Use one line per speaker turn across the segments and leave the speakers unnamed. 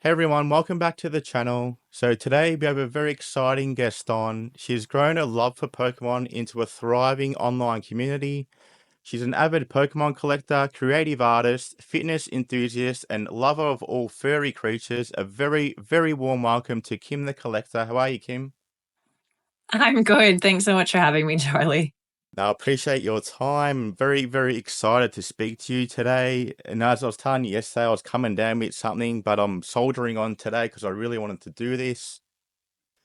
Hey everyone, welcome back to the channel. So today we have a very exciting guest on. She's grown a love for Pokemon into a thriving online community. She's an avid Pokemon collector, creative artist, fitness enthusiast, and lover of all furry creatures. A very, very warm welcome to Kim the Collector. How are you, Kim?
I'm good. Thanks so much for having me, Charlie.
Now, I appreciate your time. Very, very excited to speak to you today. And as I was telling you yesterday, I was coming down with something, but I'm soldiering on today because I really wanted to do this.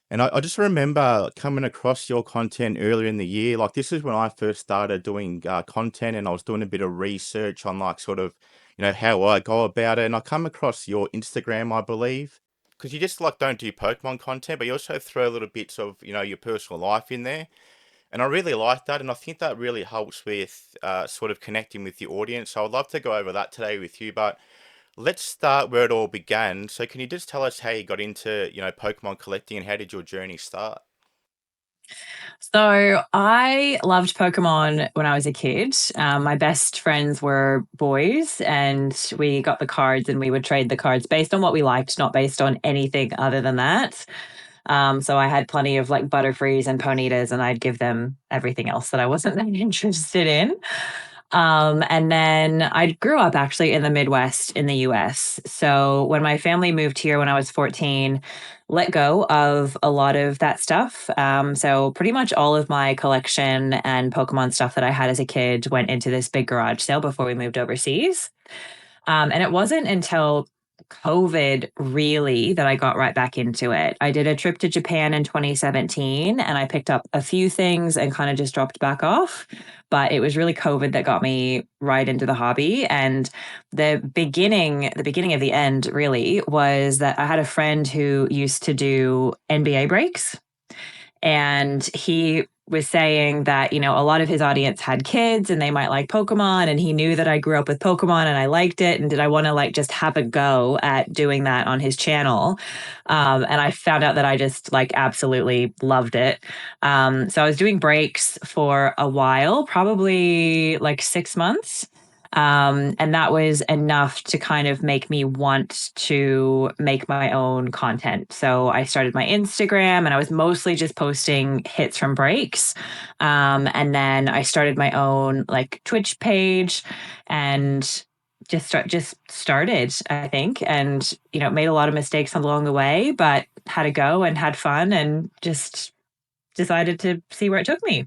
And I just remember coming across your content earlier in the year. Like, this is when I first started doing content and I was doing a bit of research on, like, sort of, how I go about it. And I come across your Instagram, I believe, because you just, like, don't do Pokemon content, but you also throw little bits of, your personal life in there. And I really like that. And I think that really helps with sort of connecting with the audience. So I'd love to go over that today with you. But let's start where it all began. So can you just tell us how you got into, Pokemon collecting and how did your journey start?
So I loved Pokemon when I was a kid. My best friends were boys, and we got the cards and we would trade the cards based on what we liked, not based on anything other than that. So I had plenty of like Butterfrees and Ponitas, and I'd give them everything else that I wasn't that interested in. And then I grew up actually in the Midwest in the US. So when my family moved here when I was 14, let go of a lot of that stuff. So pretty much all of my collection and Pokemon stuff that I had as a kid went into this big garage sale before we moved overseas. And it wasn't until COVID really that I got right back into it. I did a trip to Japan in 2017 and I picked up a few things and kind of just dropped back off. But it was really COVID that got me right into the hobby. And the beginning of the end really was that I had a friend who used to do NBA breaks. And he was saying that, a lot of his audience had kids and they might like Pokemon. And he knew that I grew up with Pokemon and I liked it. And did I want to like just have a go at doing that on his channel? And I found out that I just like absolutely loved it. So I was doing breaks for a while, probably like 6 months. And that was enough to kind of make me want to make my own content. So I started my Instagram and I was mostly just posting hits from breaks. And then I started my own like Twitch page and just started, I think, and made a lot of mistakes along the way, but had a go and had fun and just decided to see where it took me.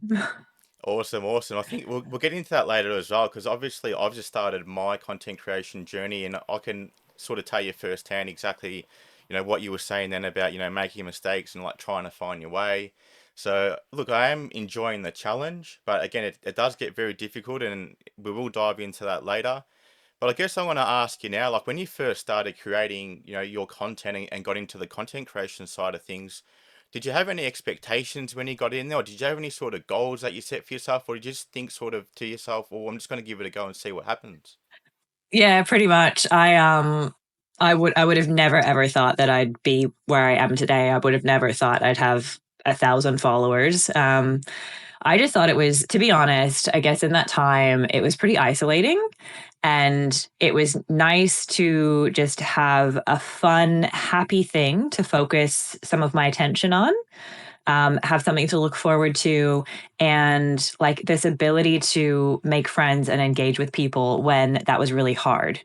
Awesome, awesome. I think we'll get into that later as well, because obviously I've just started my content creation journey and I can sort of tell you firsthand exactly, what you were saying then about, making mistakes and like trying to find your way. So look, I am enjoying the challenge, but again, it does get very difficult and we will dive into that later. But I guess I want to ask you now, like when you first started creating, your content and got into the content creation side of things, did you have any expectations when you got in there, or did you have any sort of goals that you set for yourself, or did you just think sort of to yourself, "Oh, I'm just going to give it a go and see what happens"?
Yeah, pretty much. I would have never ever thought that I'd be where I am today. I would have never thought I'd have 1,000 followers. I just thought it was, to be honest, I guess in that time it was pretty isolating. And it was nice to just have a fun, happy thing to focus some of my attention on, have something to look forward to, and like this ability to make friends and engage with people when that was really hard.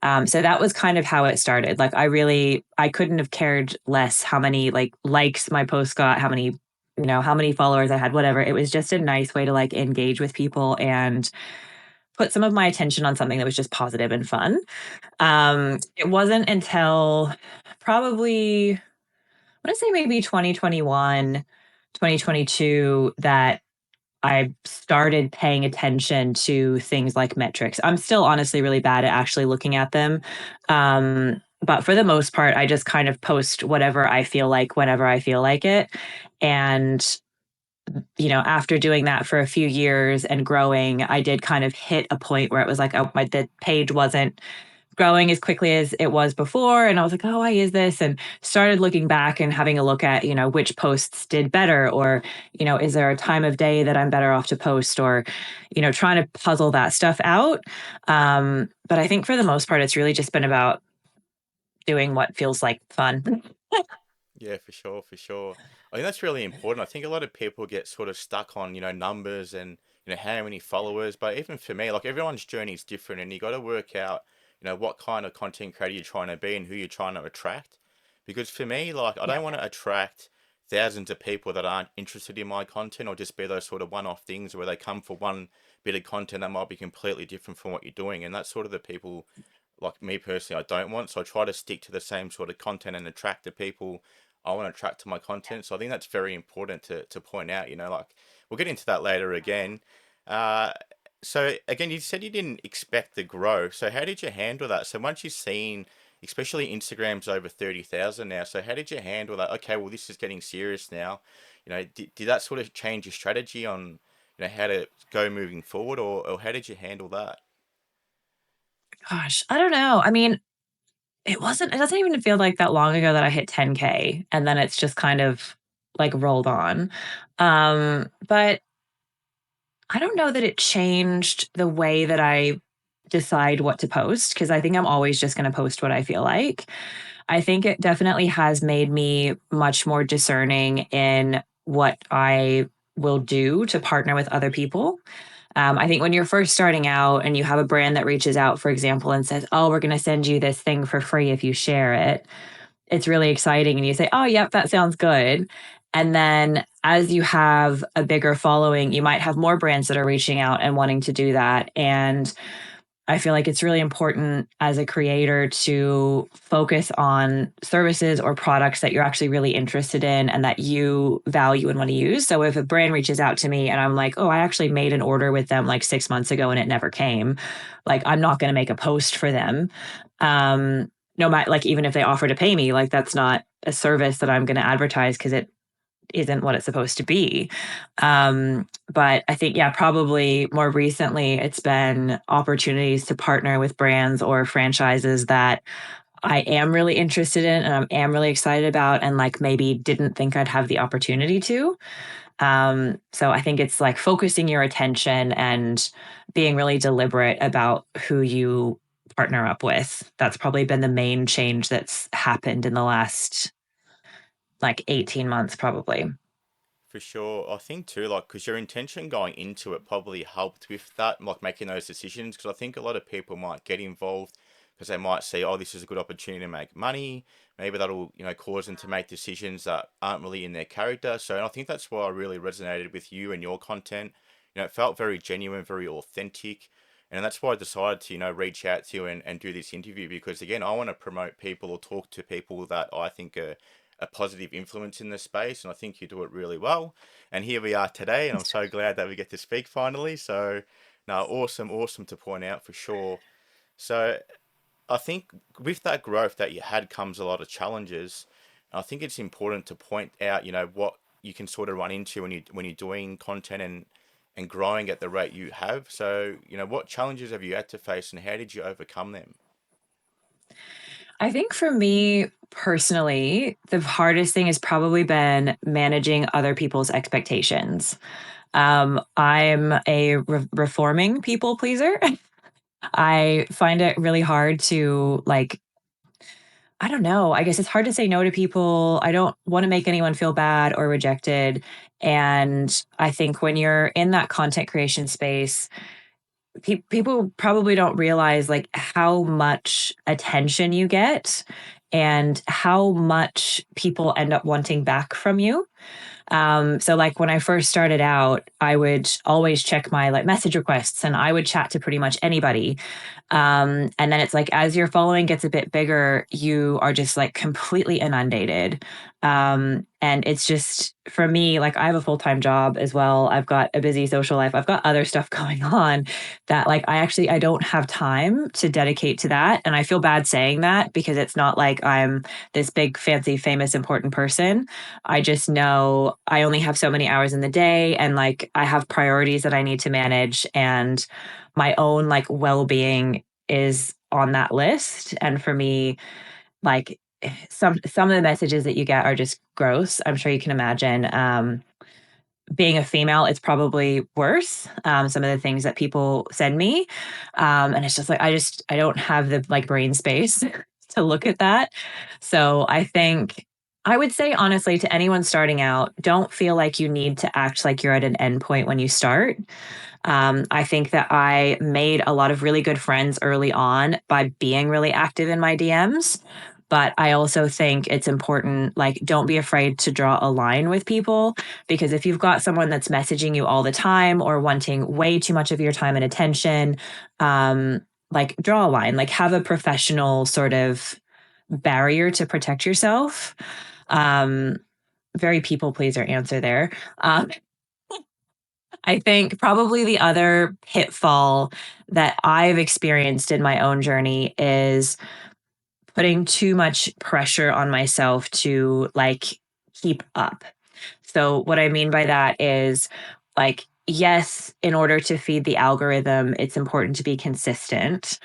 So that was kind of how it started. Like I couldn't have cared less how many like likes my post got, how many followers I had, whatever. It was just a nice way to like engage with people and put some of my attention on something that was just positive and fun. It wasn't until probably, I want to say maybe 2021, 2022 that I started paying attention to things like metrics. I'm still honestly really bad at actually looking at them. But for the most part, I just kind of post whatever I feel like whenever I feel like it. And after doing that for a few years and growing, I did kind of hit a point where it was like, oh, the page wasn't growing as quickly as it was before. And I was like, oh, why is this? And started looking back and having a look at, which posts did better, or, is there a time of day that I'm better off to post, or, trying to puzzle that stuff out. But I think for the most part, it's really just been about doing what feels like fun.
Yeah, for sure, for sure. I think that's really important. I think a lot of people get sort of stuck on, numbers and, how many followers. But even for me, like everyone's journey is different and you got to work out, what kind of content creator you're trying to be and who you're trying to attract. Because for me, like I
Yeah.
don't want to attract thousands of people that aren't interested in my content or just be those sort of one-off things where they come for one bit of content that might be completely different from what you're doing. And that's sort of the people like me personally, I don't want. So I try to stick to the same sort of content and attract the people I want to attract to my content. So I think that's very important to point out, like we'll get into that later again. Uh, so again, you said you didn't expect the growth. So how did you handle that? So once you've seen, especially Instagram's over 30,000 now. So how did you handle that? Okay, well, this is getting serious now. Did that sort of change your strategy on, how to go moving forward or how did you handle that?
Gosh, I don't know. I mean, it doesn't even feel like that long ago that I hit 10K and then it's just kind of like rolled on. But I don't know that it changed the way that I decide what to post because I think I'm always just going to post what I feel like. I think it definitely has made me much more discerning in what I will do to partner with other people. I think when you're first starting out and you have a brand that reaches out, for example, and says, "Oh, we're going to send you this thing for free if you share it," it's really exciting. And you say, "Oh, yep, that sounds good." And then as you have a bigger following, you might have more brands that are reaching out and wanting to do that. And I feel like it's really important as a creator to focus on services or products that you're actually really interested in and that you value and want to use. So if a brand reaches out to me and I'm like, oh, I actually made an order with them like 6 months ago and it never came, like I'm not going to make a post for them. No matter like even if they offer to pay me, like that's not a service that I'm going to advertise because it isn't what it's supposed to be. But I think, yeah, probably more recently, it's been opportunities to partner with brands or franchises that I am really interested in and I am really excited about, and like maybe didn't think I'd have the opportunity to. So I think it's like focusing your attention and being really deliberate about who you partner up with. That's probably been the main change that's happened in the last like 18 months, probably.
For sure. I think too, like, because your intention going into it probably helped with that, like making those decisions. Because I think a lot of people might get involved because they might see, oh, this is a good opportunity to make money. Maybe that'll, cause them to make decisions that aren't really in their character. So I think that's why I really resonated with you and your content. It felt very genuine, very authentic. And that's why I decided to, reach out to you and do this interview because, again, I want to promote people or talk to people that I think are a positive influence in the space, and I think you do it really well. And here we are today, and I'm so glad that we get to speak finally. So, no, awesome, awesome to point out for sure. So, I think with that growth that you had comes a lot of challenges. I think it's important to point out, what you can sort of run into when you're doing content and growing at the rate you have. So, what challenges have you had to face, and how did you overcome them?
I think for me personally, the hardest thing has probably been managing other people's expectations. I'm a reforming people pleaser. I find it really hard to like, I don't know. I guess it's hard to say no to people. I don't want to make anyone feel bad or rejected. And I think when you're in that content creation space, people probably don't realize like how much attention you get and how much people end up wanting back from you. So like when I first started out, I would always check my like message requests and I would chat to pretty much anybody. And then it's like as your following gets a bit bigger, you are just like completely inundated. And it's just for me, like I have a full-time job as well. I've got a busy social life. I've got other stuff going on that like I don't have time to dedicate to that. And I feel bad saying that because it's not like I'm this big, fancy, famous, important person. I just know I only have so many hours in the day and like I have priorities that I need to manage and my own like well-being is on that list. And for me, like some of the messages that you get are just gross. I'm sure you can imagine. Being a female, it's probably worse. Some of the things that people send me, and it's just like I don't have the like brain space to look at that. So I think I would say honestly to anyone starting out, don't feel like you need to act like you're at an endpoint when you start. I think that I made a lot of really good friends early on by being really active in my DMs. But I also think it's important, like, don't be afraid to draw a line with people because if you've got someone that's messaging you all the time or wanting way too much of your time and attention, like, draw a line, like, have a professional sort of barrier to protect yourself. Um, Very people pleaser answer there. I think probably the other pitfall that I've experienced in my own journey is putting too much pressure on myself to like keep up. So, what I mean by that is like, yes, in order to feed the algorithm, it's important to be consistent.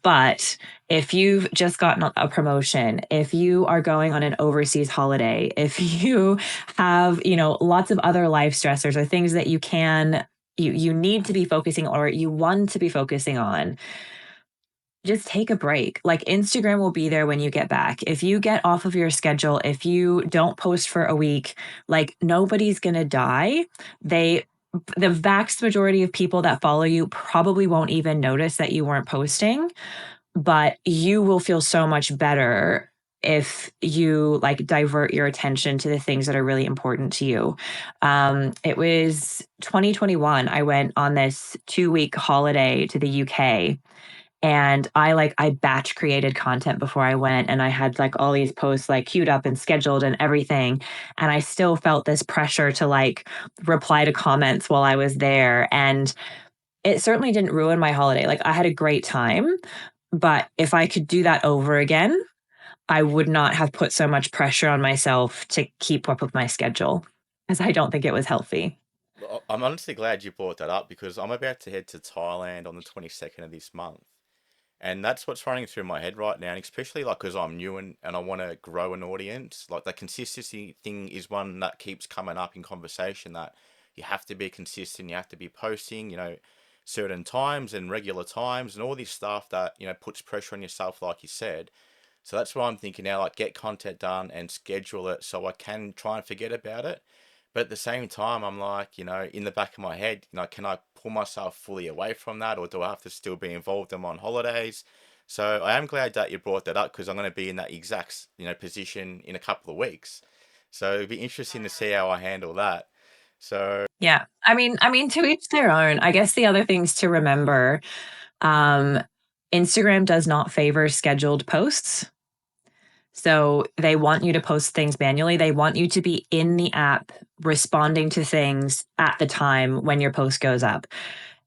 But if you've just gotten a promotion, if you are going on an overseas holiday, if you have, lots of other life stressors or things that you need to be focusing or you want to be focusing on, just take a break. Like Instagram will be there when you get back. If you get off of your schedule, if you don't post for a week, like nobody's going to die. The vast majority of people that follow you probably won't even notice that you weren't posting, but you will feel so much better if you like divert your attention to the things that are really important to you. It was 2021. I went on this 2-week holiday to the UK and I batch created content before I went and I had like all these posts like queued up and scheduled and everything. And I still felt this pressure to like reply to comments while I was there. And it certainly didn't ruin my holiday. Like I had a great time, but if I could do that over again, I would not have put so much pressure on myself to keep up with my schedule because I don't think it was healthy.
I'm honestly glad you brought that up because I'm about to head to Thailand on the 22nd of this month. And that's what's running through my head right now, and especially like because I'm new and I want to grow an audience. Like the consistency thing is one that keeps coming up in conversation. That you have to be consistent, you have to be posting, certain times and regular times, and all this stuff that puts pressure on yourself, like you said. So that's what I'm thinking now. Like get content done and schedule it so I can try and forget about it. But at the same time, I'm like, in the back of my head, can I pull myself fully away from that, or do I have to still be involved in on holidays? So I am glad that you brought that up because I'm going to be in that exact, position in a couple of weeks. So it'd be interesting to see how I handle that. So
Yeah. I mean, to each their own. I guess the other things to remember, um, Instagram does not favor scheduled posts. So they want you to post things manually. They want you to be in the app responding to things at the time when your post goes up.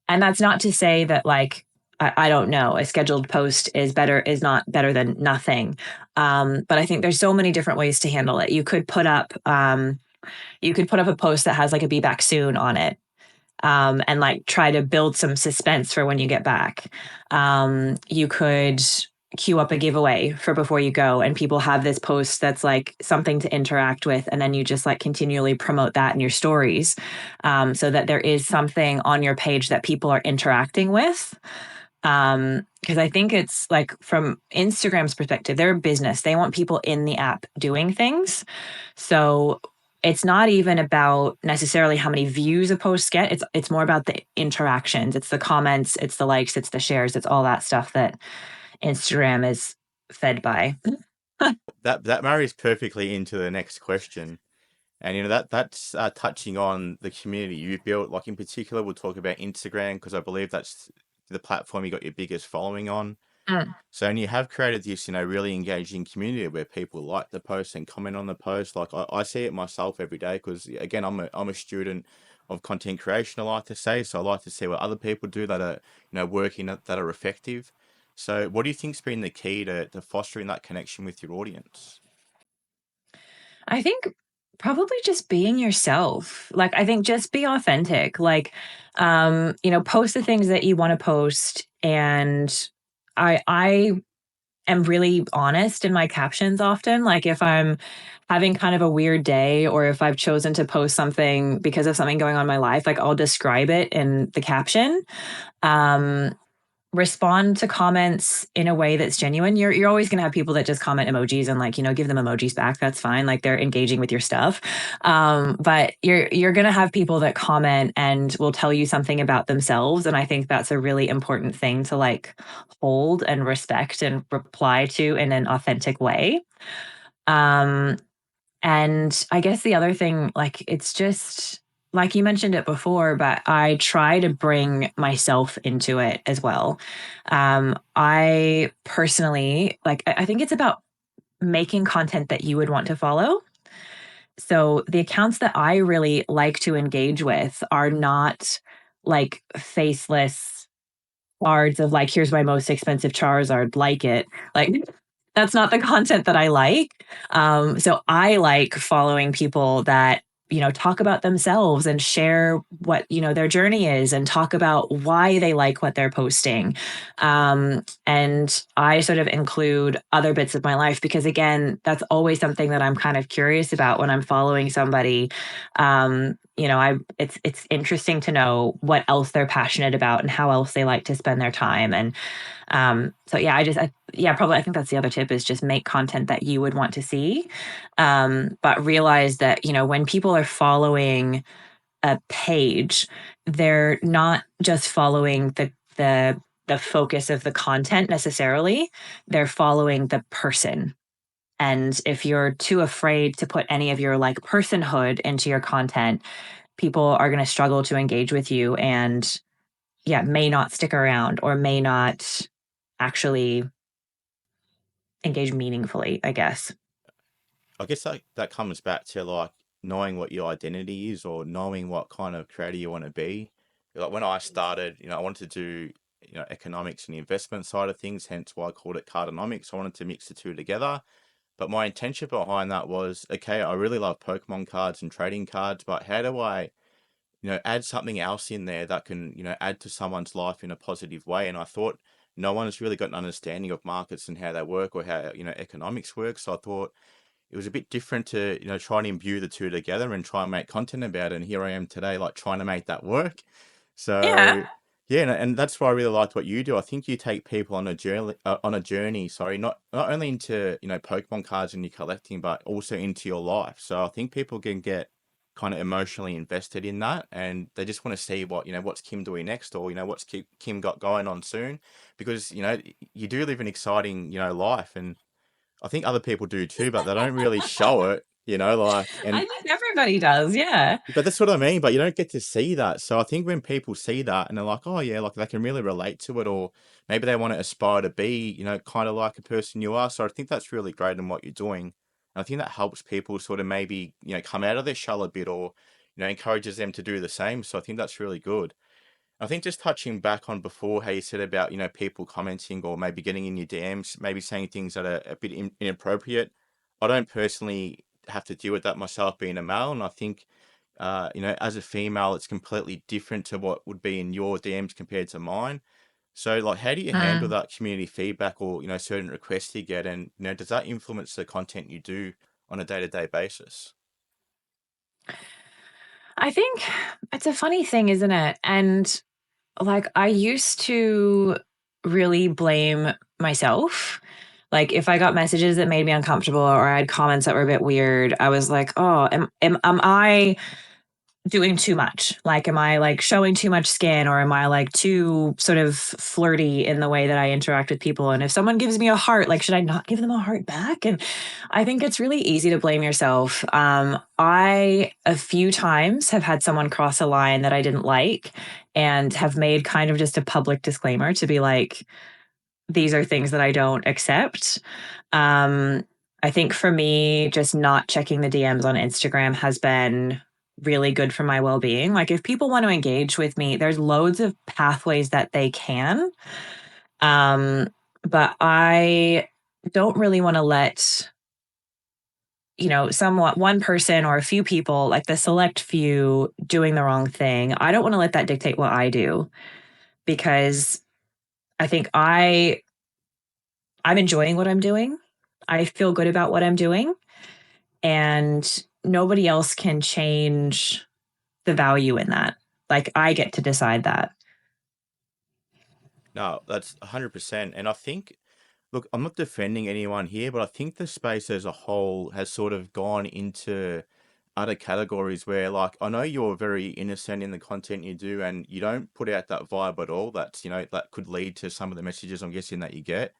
And that's not to say that like I don't know, a scheduled post is not better than nothing. But I think there's so many different ways to handle it. You could put up a post that has like a be back soon on it, and like try to build some suspense for when you get back. You could queue up a giveaway for before you go, and people have this post that's like something to interact with, and then you just like continually promote that in your stories, so that there is something on your page that people are interacting with. Because I think it's like from Instagram's perspective, they're a business. They want people in the app doing things. So it's not even about necessarily how many views a post get. It's more about the interactions. It's the comments, it's the likes, it's the shares, it's all that stuff that Instagram is fed by.
that marries perfectly into the next question. And that's touching on the community you've built. Like in particular, we'll talk about Instagram because I believe that's the platform you got your biggest following on.
Mm.
So, and you have created this, really engaging community where people like the post and comment on the post. Like I see it myself every day because again, I'm a student of content creation. I like to say, so I like to see what other people do that are working that are effective. So, what do you think's been the key to fostering that connection with your audience?
I think probably just being yourself. Like I think just be authentic. Like post the things that you want to post and I am really honest in my captions often. Like if I'm having kind of a weird day or if I've chosen to post something because of something going on in my life, like I'll describe it in the caption. Um respond to comments in a way that's genuine. You're always going to have people that just comment emojis and like, give them emojis back. That's fine. Like they're engaging with your stuff. But you're going to have people that comment and will tell you something about themselves. And I think that's a really important thing to like hold and respect and reply to in an authentic way. Um, and I guess the other thing, like, it's just like you mentioned it before, but I try to bring myself into it as well. I personally, like, I think it's about making content that you would want to follow. So the accounts that I really like to engage with are not like faceless cards of like, here's my most expensive Charizard, like it. Like that's not the content that I like. So I like following people that, talk about themselves and share what, their journey is and talk about why they like what they're posting. And I sort of include other bits of my life because, again, that's always something that I'm kind of curious about when I'm following somebody. It's interesting to know what else they're passionate about and how else they like to spend their time. And so yeah, probably I think that's the other tip is just make content that you would want to see. But realize that, when people are following a page, they're not just following the focus of the content necessarily. They're following the person. And if you're too afraid to put any of your like personhood into your content, people are going to struggle to engage with you and yeah, may not stick around or may not actually engage meaningfully, I guess.
I guess that comes back to like knowing what your identity is or knowing what kind of creator you want to be. Like when I started, I wanted to do, economics and the investment side of things, hence why I called it cardonomics. I wanted to mix the two together. But my intention behind that was, okay, I really love Pokemon cards and trading cards, but how do I, add something else in there that can, add to someone's life in a positive way? And I thought no one has really got an understanding of markets and how they work or how, economics works. So I thought it was a bit different to, try and imbue the two together and try and make content about it. And here I am today, like trying to make that work.
Yeah.
So yeah, and that's why I really liked what you do. I think you take people on a journey, sorry, not only into, Pokemon cards and your collecting, but also into your life. So I think people can get kind of emotionally invested in that and they just want to see what, what's Kim doing next or, what's Kim got going on soon because, you do live an exciting, life and I think other people do too, but they don't really show it, like,
I
and
think everybody does. Yeah.
but that's what I mean. But you don't get to see that. So I think when people see that and they're like, oh yeah, like they can really relate to it, or maybe they want to aspire to be, kind of like a person you are. So I think that's really great in what you're doing. And I think that helps people sort of maybe, come out of their shell a bit or, encourages them to do the same. So I think that's really good. I think just touching back on before how you said about, people commenting or maybe getting in your DMs, maybe saying things that are a bit inappropriate. I don't personally have to deal with that myself being a male. And I think, as a female, it's completely different to what would be in your DMs compared to mine. So like, how do you handle
Mm.
that community feedback or, certain requests you get? And, does that influence the content you do on a day-to-day basis?
I think it's a funny thing, isn't it? And like, I used to really blame myself. Like, if I got messages that made me uncomfortable or I had comments that were a bit weird, I was like, oh, am I doing too much? Like, am I like showing too much skin or am I like too sort of flirty in the way that I interact with people? And if someone gives me a heart, like, should I not give them a heart back? And I think it's really easy to blame yourself. I, a few times, have had someone cross a line that I didn't like and have made kind of just a public disclaimer to be like, these are things that I don't accept. Um, I think for me, just not checking the DMs on Instagram has been really good for my well being. Like, if people want to engage with me, there's loads of pathways that they can. Um, but I don't really want to let, somewhat one person or a few people, like the select few doing the wrong thing. I don't want to let that dictate what I do because I think I'm enjoying what I'm doing. I feel good about what I'm doing, and nobody else can change the value in that. Like, I get to decide that.
No, that's 100%. And I think, look, I'm not defending anyone here, but I think the space as a whole has sort of gone into other categories where, like, I know you're very innocent in the content you do, and you don't put out that vibe at all. That's, that could lead to some of the messages I'm guessing that you get.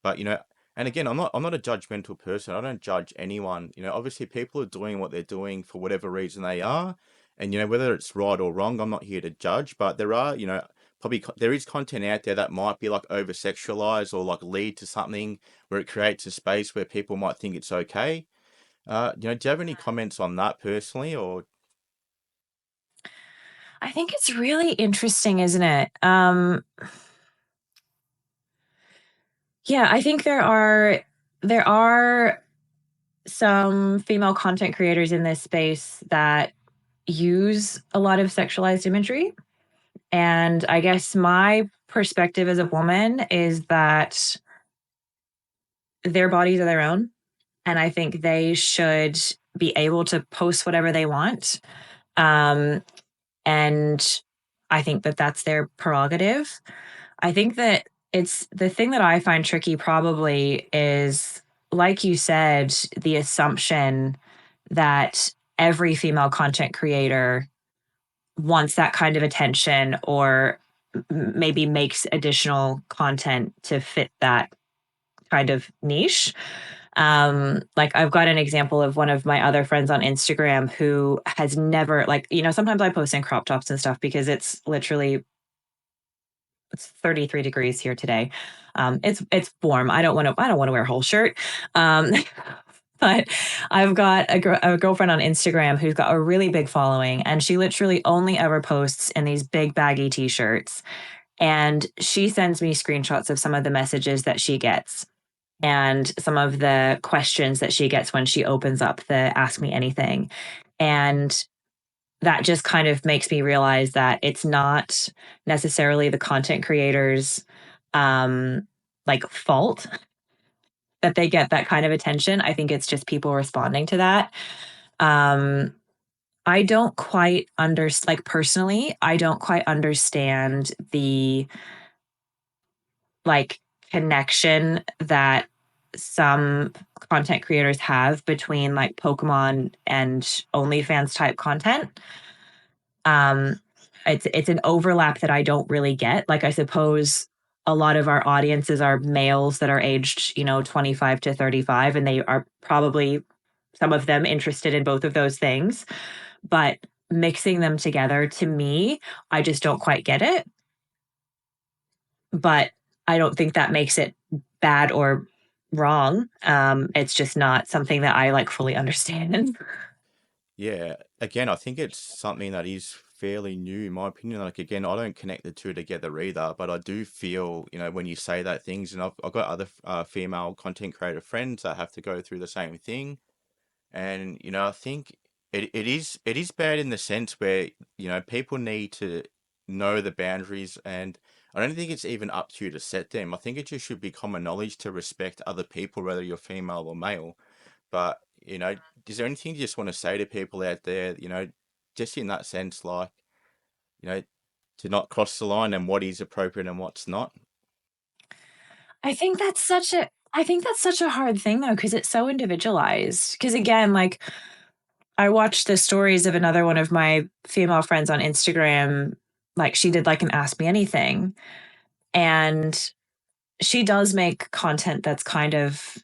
But, and again, I'm not a judgmental person. I don't judge anyone. Obviously people are doing what they're doing for whatever reason they are. And, whether it's right or wrong, I'm not here to judge, but there are, probably there is content out there that might be like over sexualized or like lead to something where it creates a space where people might think it's okay. Do you have any comments on that personally, or?
I think it's really interesting, isn't it? Yeah, I think there are some female content creators in this space that use a lot of sexualized imagery. And I guess my perspective as a woman is that their bodies are their own. And I think they should be able to post whatever they want. Um, and I think that that's their prerogative. I think that it's the thing that I find tricky probably is, like you said, the assumption that every female content creator wants that kind of attention or maybe makes additional content to fit that kind of niche. Like I've got an example of one of my other friends on Instagram who has never, like, sometimes I post in crop tops and stuff because it's 33 degrees here today. It's warm. I don't want to wear a whole shirt. But I've got a girlfriend on Instagram who's got a really big following, and she literally only ever posts in these big baggy t-shirts. And she sends me screenshots of some of the messages that she gets and some of the questions that she gets when she opens up the Ask Me Anything. And that just kind of makes me realize that it's not necessarily the content creators like fault that they get that kind of attention. I think it's just people responding to that. um I don't quite understand, like, personally, I don't quite understand the, like, connection that some content creators have between, like, Pokemon and OnlyFans type content. Um, it's an overlap that I don't really get. Like, I suppose a lot of our audiences are males that are aged, 25 to 35, and they are probably, some of them, interested in both of those things. But mixing them together, to me, I just don't quite get it. But I don't think that makes it bad or wrong. It's just not something that I like fully understand.
Yeah, again, I think it's something that is fairly new, in my opinion. Like, again, I don't connect the two together either, but I do feel, when you say that things, and I've got other female content creator friends that have to go through the same thing. And, I think it is bad in the sense where, people need to know the boundaries, and I don't think it's even up to you to set them. I think it just should be common knowledge to respect other people, whether you're female or male. But, is there anything you just want to say to people out there, just in that sense, like, you know, to not cross the line and what is appropriate and what's not?
I think that's such a hard thing though, because it's so individualized. Because again, like, I watched the stories of another one of my female friends on Instagram. Like, she did like an Ask Me Anything, and she does make content that's kind of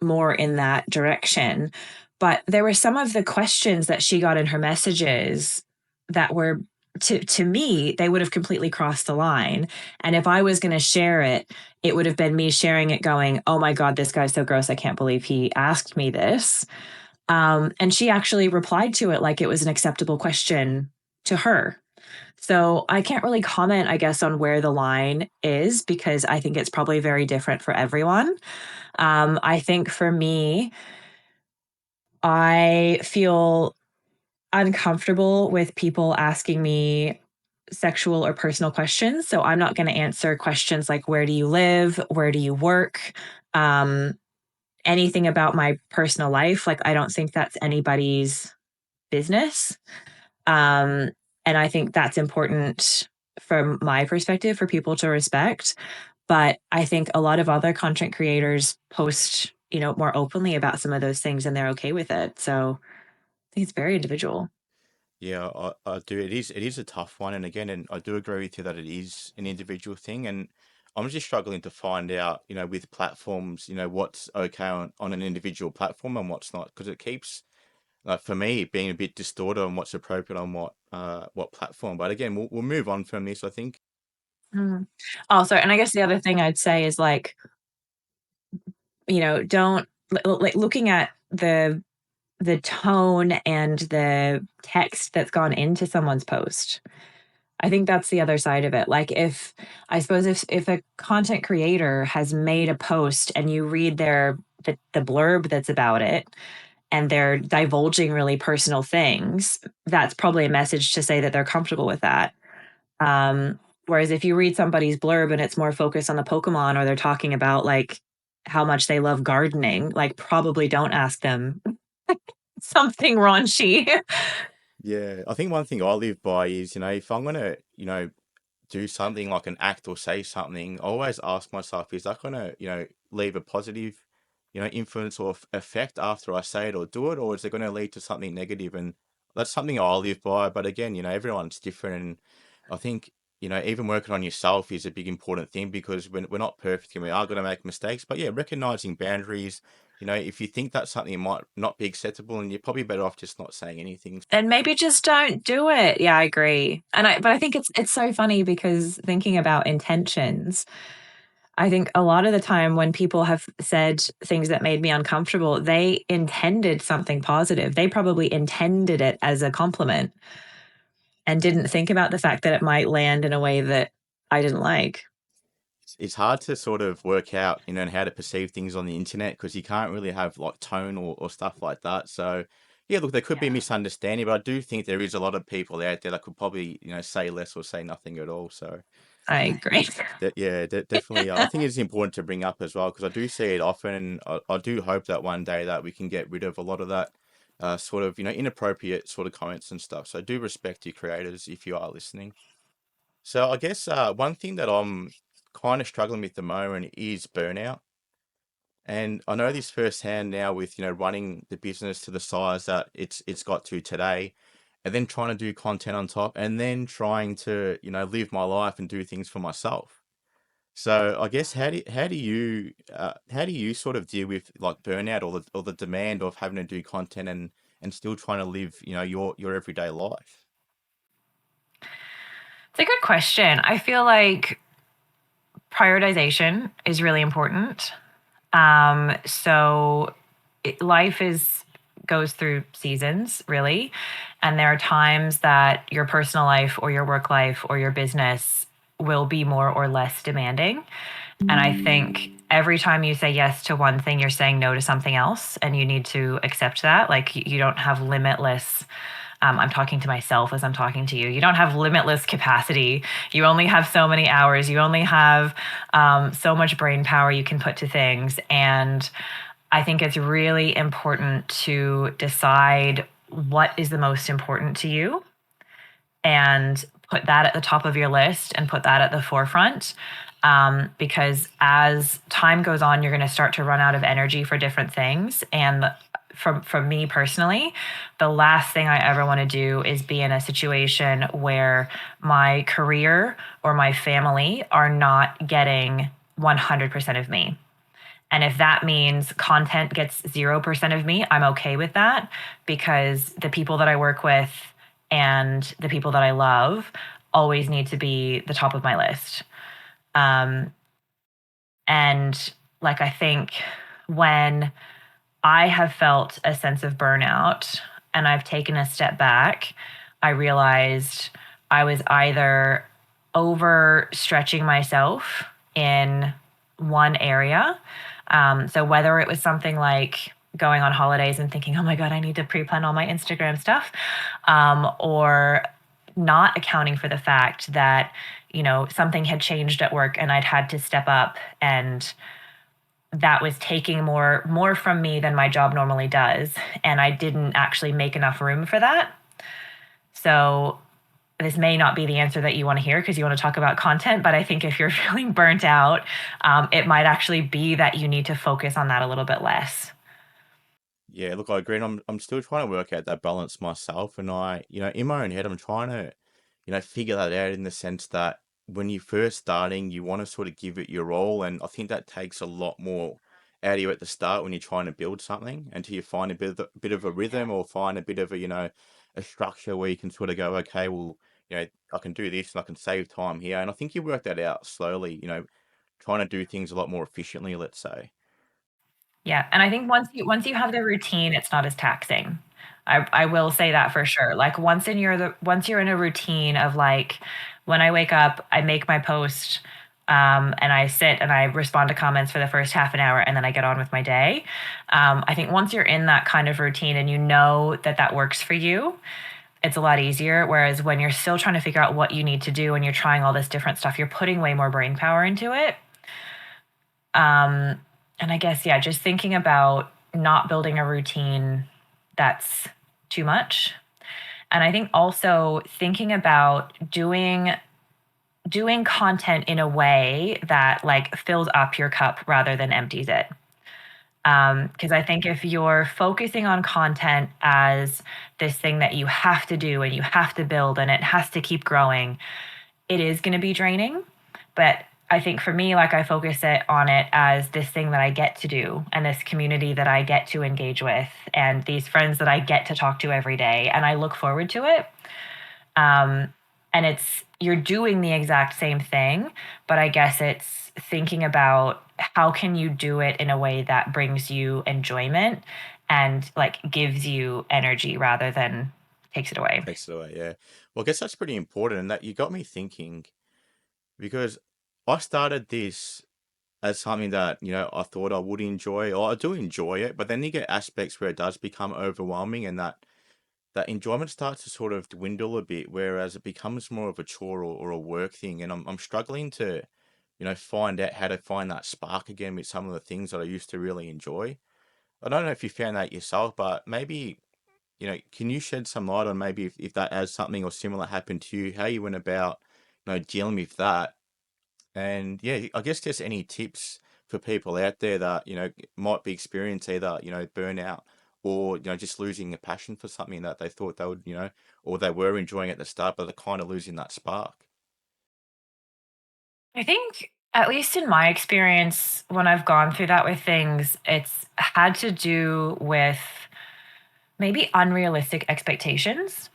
more in that direction. But there were some of the questions that she got in her messages that were, to me, they would have completely crossed the line. And if I was going to share it, it would have been me sharing it going, oh my God, this guy's so gross. I can't believe he asked me this. And she actually replied to it like it was an acceptable question to her. So I can't really comment, I guess, on where the line is because I think it's probably very different for everyone. I think for me, I feel uncomfortable with people asking me sexual or personal questions. So I'm not going to answer questions like, where do you live? Where do you work? Um, Anything about my personal life. Like, I don't think that's anybody's business. Um, and I think that's important. from my perspective for people to respect. But I think a lot of other content creators post, more openly about some of those things and they're okay with it. So I think it's very individual.
Yeah, I do. It is a tough one, and again, and I do agree with you that it is an individual thing, and I'm just struggling to find out, with platforms, what's okay on an individual platform and what's not, because it keeps, like for me, being a bit distorted on what's appropriate on what platform. But again, we'll move on from this, I think.
Mm. Also, and I guess the other thing I'd say is like, don't like looking at the tone and the text that's gone into someone's post. I think that's the other side of it. Like if a content creator has made a post and you read the blurb that's about it and they're divulging really personal things, that's probably a message to say that they're comfortable with that. Um, Whereas if you read somebody's blurb and it's more focused on the Pokemon or they're talking about like how much they love gardening, like probably don't ask them something raunchy.
Yeah, I think one thing I live by is, if I'm gonna, do something like an act or say something, I always ask myself, is that gonna, leave a positive, influence or effect after I say it or do it, or is it gonna lead to something negative? And that's something I live by. But again, everyone's different, and I think, even working on yourself is a big important thing because we're not perfect and we are gonna make mistakes. But yeah, recognizing boundaries. If you think that something might not be acceptable, and you're probably better off just not saying anything.
And maybe just don't do it. Yeah, I agree. But I think it's so funny because thinking about intentions, I think a lot of the time when people have said things that made me uncomfortable, they intended something positive. They probably intended it as a compliment and didn't think about the fact that it might land in a way that I didn't like.
It's hard to sort of work out, and how to perceive things on the internet because you can't really have like tone or stuff like that. So, yeah, look, there could be
Yeah,
misunderstanding, but I do think there is a lot of people out there that could probably, say less or say nothing at all. So,
I agree.
yeah, definitely. I think it's important to bring up as well because I do see it often, and I do hope that one day that we can get rid of a lot of that sort of, inappropriate sort of comments and stuff. So, I do respect you creators if you are listening. So I guess one thing that I'm kind of struggling with at the moment is burnout. And I know this firsthand now with, running the business to the size that it's got to today, and then trying to do content on top, and then trying to, live my life and do things for myself. So I guess how do you sort of deal with like burnout or the demand of having to do content and still trying to live, your everyday life?
It's a good question. I feel like prioritization is really important. Life goes through seasons, really, and there are times that your personal life or your work life or your business will be more or less demanding. And I think every time you say yes to one thing, you're saying no to something else, and you need to accept that. Like you don't have limitless. I'm talking to myself as I'm talking to you. You don't have limitless capacity. You only have so many hours. You only have so much brain power you can put to things. And I think it's really important to decide what is the most important to you and put that at the top of your list and put that at the forefront. Because as time goes on, you're going to start to run out of energy for different things. And from me personally, the last thing I ever want to do is be in a situation where my career or my family are not getting 100% of me. And if that means content gets 0% of me, I'm okay with that because the people that I work with and the people that I love always need to be the top of my list. Um, and like, I think when I have felt a sense of burnout and I've taken a step back, I realized I was either overstretching myself in one area. So whether it was something like going on holidays and thinking, oh my God, I need to pre plan all my Instagram stuff, or not accounting for the fact that, something had changed at work and I'd had to step up and that was taking more from me than my job normally does, and I didn't actually make enough room for that. So this may not be the answer that you want to hear because you want to talk about content, but I think if you're feeling burnt out, it might actually be that you need to focus on that a little bit less.
Yeah, look, I agree. And I'm still trying to work out that balance myself. And in my own head, I'm trying to, figure that out in the sense that when you're first starting, you want to sort of give it your all. And I think that takes a lot more out of you at the start when you're trying to build something until you find bit of a rhythm or find a bit of a structure where you can sort of go, okay, well, I can do this and I can save time here. And I think you work that out slowly, trying to do things a lot more efficiently, let's say.
Yeah, and I think once you have the routine, it's not as taxing. I will say that for sure. Like once you're in a routine of like when I wake up, I make my post, and I sit and I respond to comments for the first half an hour, and then I get on with my day. I think once you're in that kind of routine and you know that that works for you, it's a lot easier. Whereas when you're still trying to figure out what you need to do and you're trying all this different stuff, you're putting way more brain power into it. Um, and I guess, yeah, just thinking about not building a routine that's too much. And I think also thinking about doing content in a way that like fills up your cup rather than empties it. Because I think if you're focusing on content as this thing that you have to do and you have to build and it has to keep growing, it is going to be draining. But I think for me, like I focus on it as this thing that I get to do and this community that I get to engage with and these friends that I get to talk to every day. And I look forward to it. Um, and you're doing the exact same thing, but I guess it's thinking about how can you do it in a way that brings you enjoyment and like gives you energy rather than takes it away.
Takes it away, yeah. Well, I guess that's pretty important, and that you got me thinking because I started this as something that I thought I would enjoy, or I do enjoy it, but then you get aspects where it does become overwhelming, and that enjoyment starts to sort of dwindle a bit, whereas it becomes more of a chore or a work thing, and I'm struggling to find out how to find that spark again with some of the things that I used to really enjoy. I don't know if you found that yourself, but maybe can you shed some light on maybe if that as something or similar happened to you, how you went about, dealing with that? And yeah, I guess just any tips for people out there that, might be experiencing either, burnout or, just losing a passion for something that they thought they would, or they were enjoying at the start, but they're kind of losing that spark.
I think, at least in my experience, when I've gone through that with things, it's had to do with maybe unrealistic expectations.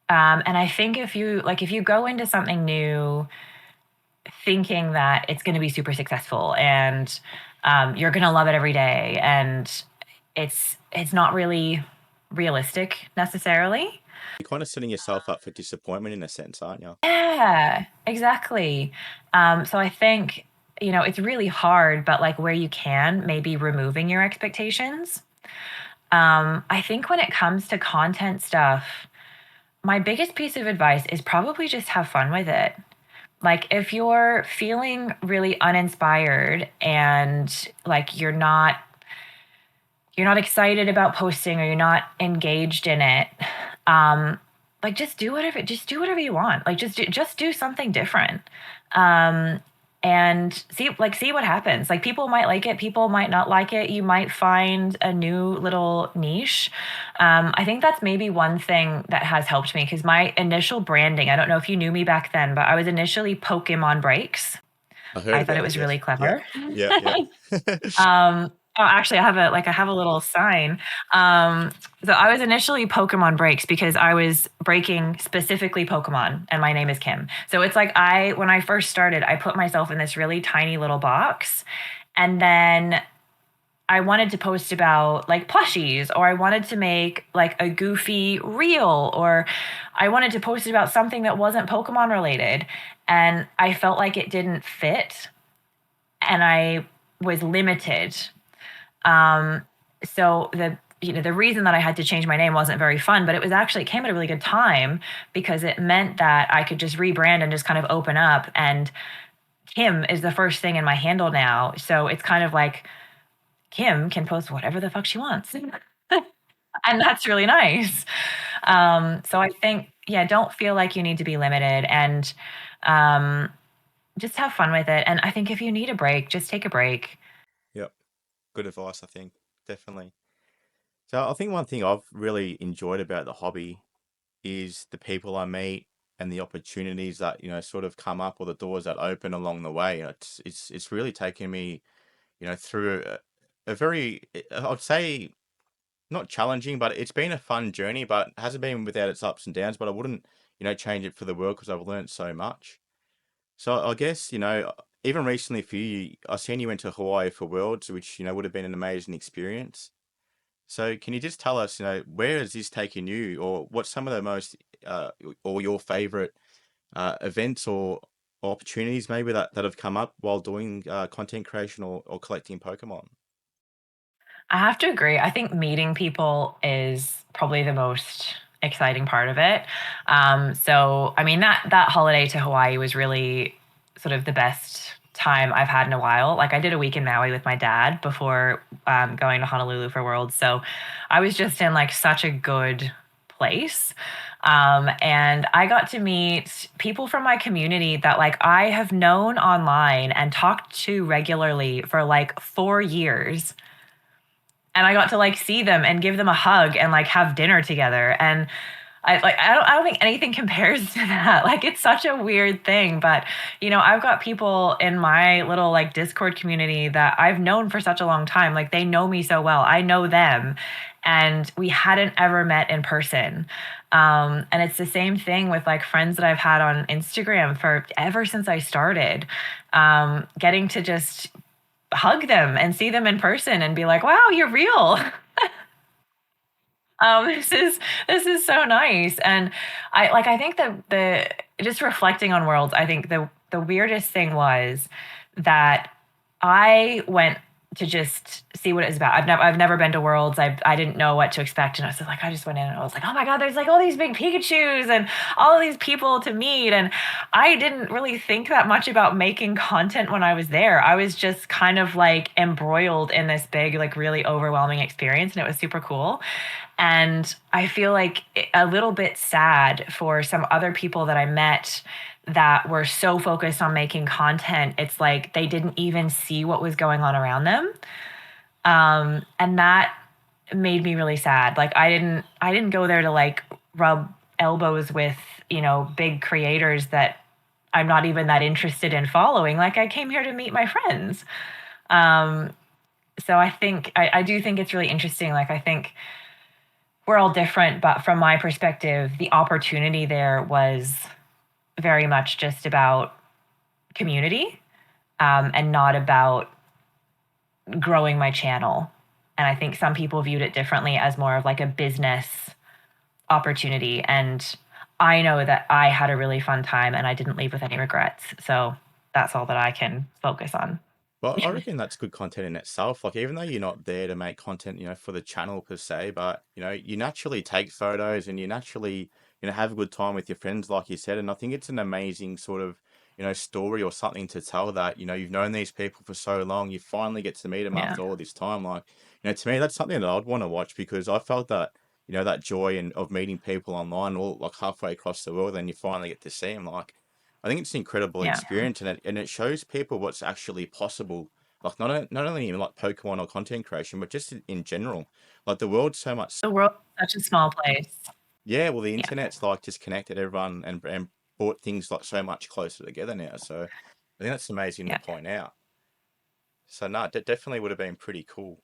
And I think if you go into something new thinking that it's going to be super successful and you're going to love it every day, and it's not really realistic necessarily.
You're kind of setting yourself up for disappointment in a sense, aren't you?
Yeah, exactly. So I think, it's really hard, but like where you can, maybe removing your expectations. I think when it comes to content stuff, my biggest piece of advice is probably just have fun with it. Like if you're feeling really uninspired and like you're not excited about posting or you're not engaged in it, um, like just do whatever you want. Like just do something different. Um, and see what happens. Like people might like it, people might not like it. You might find a new little niche. I think that's maybe one thing that has helped me because my initial branding, I don't know if you knew me back then, but I was initially Pokemon Breaks.
I heard
I thought
about
it
it,
was
yes.
really
Yeah.
clever.
Yeah, yeah.
Oh, actually, I have a little sign. So I was initially Pokemon Breaks because I was breaking specifically Pokemon, and my name is Kim. So it's like when I first started, I put myself in this really tiny little box, and then I wanted to post about like plushies, or I wanted to make like a goofy reel, or I wanted to post about something that wasn't Pokemon related, and I felt like it didn't fit, and I was limited. Um, so the reason that I had to change my name wasn't very fun, but it came at a really good time because it meant that I could just rebrand and just kind of open up. And Kim is the first thing in my handle now. So it's kind of like Kim can post whatever the fuck she wants. And that's really nice. So I think, yeah, don't feel like you need to be limited, and um, just have fun with it. And I think if you need a break, just take a break.
Yep. Good advice, I think. Definitely. So I think one thing I've really enjoyed about the hobby is the people I meet and the opportunities that, sort of come up or the doors that open along the way. It's really taken me, through a very, I'd say not challenging, but it's been a fun journey, but it hasn't been without its ups and downs, but I wouldn't, change it for the world because I've learned so much. So I guess, even recently for you, I seen you went to Hawaii for Worlds, which, would have been an amazing experience. So can you just tell us, where has this taken you, or what's some of the most, or your favorite events or opportunities maybe that have come up while doing content creation or collecting Pokemon?
I have to agree. I think meeting people is probably the most exciting part of it. So, I mean, that holiday to Hawaii was really sort of the best time I've had in a while. Like, I did a week in Maui with my dad before going to Honolulu for Worlds. So, I was just in like such a good place. And I got to meet people from my community that like I have known online and talked to regularly for like 4 years, and I got to like see them and give them a hug and like have dinner together. And I don't think anything compares to that. Like, it's such a weird thing, but I've got people in my little like Discord community that I've known for such a long time. Like, they know me so well. I know them, and we hadn't ever met in person. And it's the same thing with like friends that I've had on Instagram for ever since I started. Getting to just hug them and see them in person and be like, wow, you're real. This is so nice. And I think that the just reflecting on Worlds, I think the weirdest thing was that I went to just see what it was about. I've never been to Worlds. I didn't know what to expect, and I was like, I just went in and I was like, oh my god, there's like all these big Pikachu's and all of these people to meet. And I didn't really think that much about making content when I was there. I was just kind of like embroiled in this big, like really overwhelming experience, and it was super cool. And I feel like a little bit sad for some other people that I met that were so focused on making content. It's like they didn't even see what was going on around them. And that made me really sad. Like, I didn't go there to like rub elbows with, big creators that I'm not even that interested in following. Like, I came here to meet my friends. Um, so I do think it's really interesting. Like, I think we're all different, but from my perspective, the opportunity there was very much just about community, and not about growing my channel. And I think some people viewed it differently as more of like a business opportunity. And I know that I had a really fun time and I didn't leave with any regrets. So that's all that I can focus on.
Well, I reckon that's good content in itself. Like, even though you're not there to make content, for the channel per se, but you naturally take photos and you naturally, have a good time with your friends, like you said. And I think it's an amazing sort of, story or something to tell that, you've known these people for so long, you finally get to meet them
Yeah.
after all this time. Like, to me, that's something that I'd want to watch because I felt that, that joy and of meeting people online all like halfway across the world, and you finally get to see them. Like, I think it's an incredible
Yeah.
experience, and it shows people what's actually possible. Like, not only in like Pokemon or content creation, but just in general. Like, the world's so much.
The world's such a small place.
Yeah, well, the
Yeah.
internet's like just connected everyone and brought things like so much closer together now. So I think that's amazing to
Yeah.
point out. So no, definitely would have been pretty cool.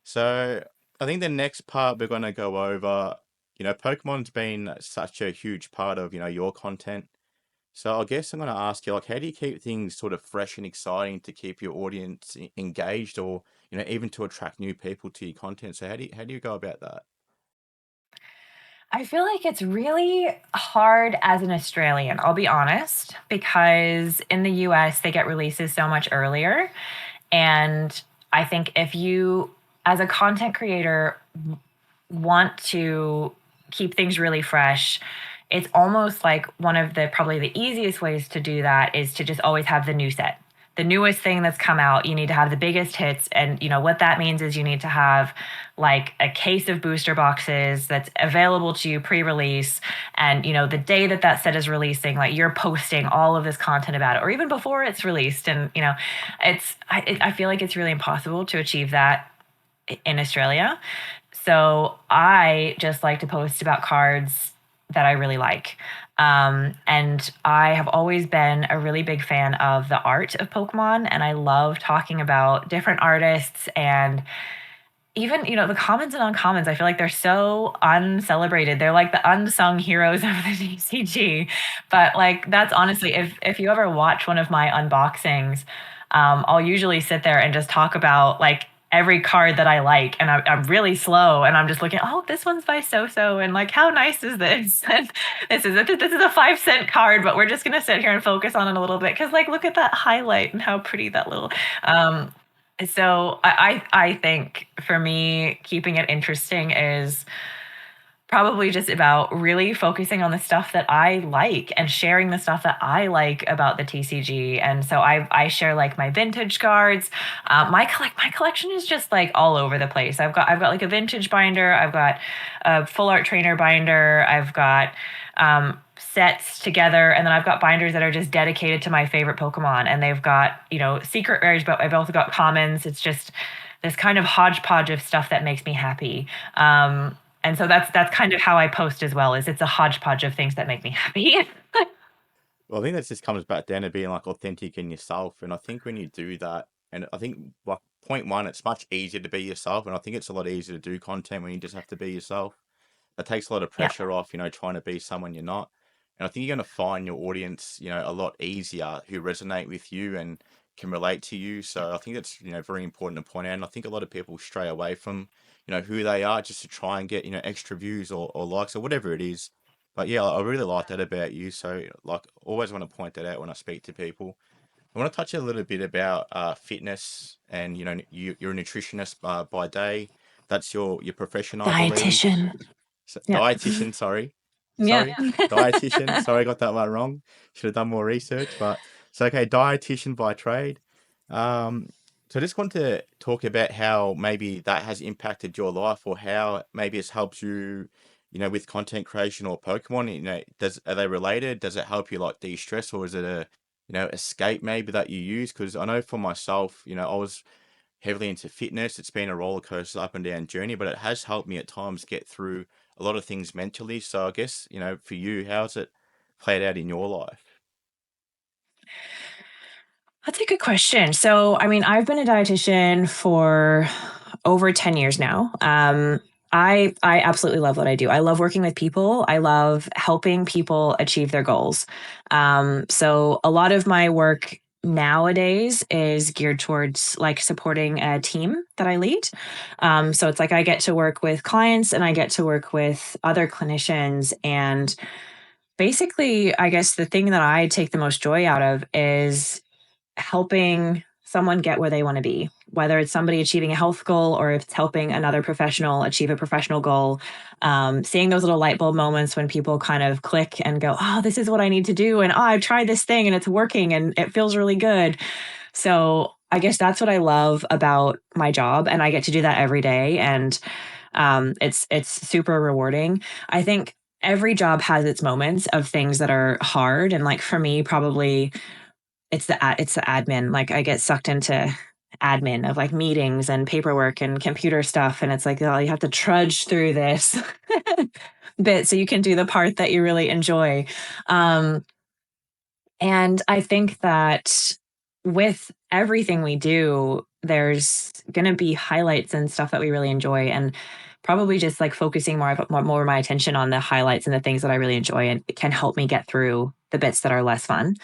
So I think the next part we're going to go over, Pokemon's been such a huge part of, your content. So I guess I'm going to ask you, like, how do you keep things sort of fresh and exciting to keep your audience engaged, or even to attract new people to your content? So how do you go about that?
I feel like it's really hard as an Australian, I'll be honest, because in the US, they get releases so much earlier. And I think if you, as a content creator, want to keep things really fresh, it's almost like one of the probably the easiest ways to do that is to just always have the new set. the newest thing that's come out. You need to have the biggest hits. And, what that means is you need to have like a case of booster boxes that's available to you pre-release. And, the day that that set is releasing, like you're posting all of this content about it, or even before it's released. And, I feel like it's really impossible to achieve that in Australia. So I just like to post about cards that I really like. And I have always been a really big fan of the art of Pokemon, and I love talking about different artists and even the commons and uncommons. I feel like they're so uncelebrated. They're like the unsung heroes of the DCG. But like that's honestly, if you ever watch one of my unboxings, I'll usually sit there and just talk about like every card that I like, and I'm really slow, and I'm just looking. Oh, this one's by so and like how nice is this? And this is a 5-cent card, but we're just gonna sit here and focus on it a little bit because like look at that highlight and how pretty that little. So I think for me, keeping it interesting is probably just about really focusing on the stuff that I like and sharing the stuff that I like about the TCG. And so I share like my vintage cards. My collection is just like all over the place. I've got like a vintage binder. I've got a full art trainer binder. I've got sets together, and then I've got binders that are just dedicated to my favorite Pokemon, and they've got secret rares, but I've also got commons. It's just this kind of hodgepodge of stuff that makes me happy. And so that's kind of how I post as well. Is it's a hodgepodge of things that make me happy.
Well, I think that just comes back down to being like authentic in yourself. And I think when you do that, and I think like point one, it's much easier to be yourself. And I think it's a lot easier to do content when you just have to be yourself. It takes a lot of
Yeah.
pressure off, trying to be someone you're not. And I think you're going to find your audience, a lot easier who resonate with you and can relate to you. So I think that's, very important to point out. And I think a lot of people stray away from, who they are just to try and get, extra views or likes or whatever it is. But yeah, I really like that about you. So like, always want to point that out when I speak to people. I want to touch a little bit about fitness and, you're a nutritionist by day. That's your profession, I believe.
Dietitian. Yeah.
Dietitian, sorry.
Yeah.
Dietitian. Sorry, I got that one wrong. Should have done more research, but it's okay. Dietitian by trade. Um, so I just want to talk about how maybe that has impacted your life, or how maybe it's helped you, with content creation or Pokemon. Are they related? Does it help you like de-stress, or is it a, escape maybe that you use? Because I know for myself, I was heavily into fitness. It's been a roller coaster up and down journey, but it has helped me at times get through a lot of things mentally. So I guess, for you, how's it played out in your life?
That's a good question. So, I mean, I've been a dietitian for over 10 years now. I absolutely love what I do. I love working with people. I love helping people achieve their goals. So a lot of my work nowadays is geared towards like supporting a team that I lead. So it's like I get to work with clients and I get to work with other clinicians. And basically, I guess the thing that I take the most joy out of is helping someone get where they want to be, whether it's somebody achieving a health goal or if it's helping another professional achieve a professional goal. Seeing those little light bulb moments when people kind of click and go, oh, this is what I need to do. And oh, I've tried this thing and it's working and it feels really good. So I guess that's what I love about my job. And I get to do that every day. And it's super rewarding. I think every job has its moments of things that are hard. And like for me, probably it's the admin. Like I get sucked into admin of like meetings and paperwork and computer stuff, and it's like, oh, you have to trudge through this bit so you can do the part that you really enjoy. Um, and I think that with everything we do, there's going to be highlights and stuff that we really enjoy, and probably just like focusing more of my attention on the highlights and the things that I really enjoy, and it can help me get through the bits that are less fun.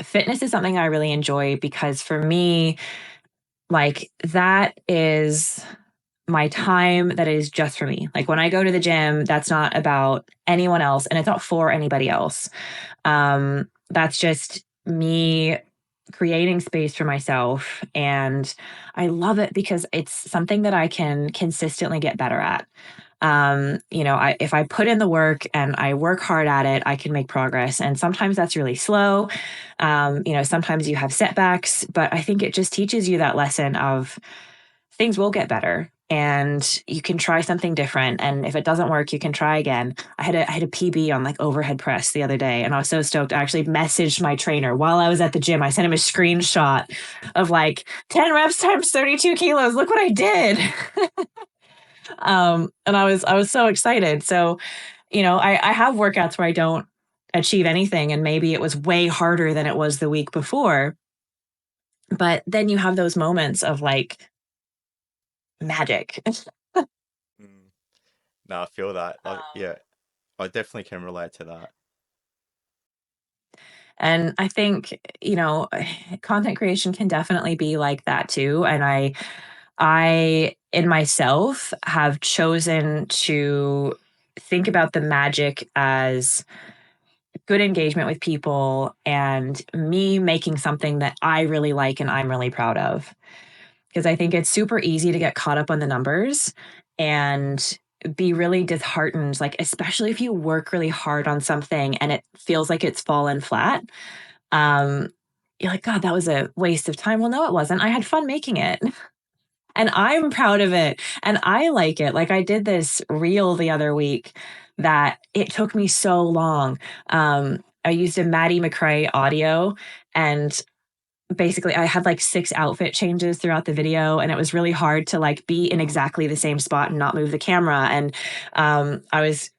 Fitness is something I really enjoy because for me, like that is my time that is just for me. Like when I go to the gym, that's not about anyone else and it's not for anybody else. That's just me creating space for myself. And I love it because it's something that I can consistently get better at. If I put in the work and I work hard at it, I can make progress. And sometimes that's really slow. Sometimes you have setbacks, but I think it just teaches you that lesson of things will get better and you can try something different. And if it doesn't work, you can try again. I had a PB on like overhead press the other day, and I was so stoked. I actually messaged my trainer while I was at the gym. I sent him a screenshot of like 10 reps times 32 kilos. Look what I did. And I was so excited. So, I have workouts where I don't achieve anything, and maybe it was way harder than it was the week before. But then you have those moments of like magic.
Mm. No, I feel that. Like,
Um,
yeah, I definitely can relate to that.
And I think, content creation can definitely be like that too. And I in myself have chosen to think about the magic as good engagement with people and me making something that I really like and I'm really proud of. Because I think it's super easy to get caught up on the numbers and be really disheartened, like, especially if you work really hard on something and it feels like it's fallen flat. Um, you're like, God, that was a waste of time. Well, no, it wasn't. I had fun making it. And I'm proud of it. And I like it. Like I did this reel the other week that it took me so long. I used a Maddie McRae audio, and basically I had like 6 outfit changes throughout the video, and it was really hard to like be in exactly the same spot and not move the camera. And I was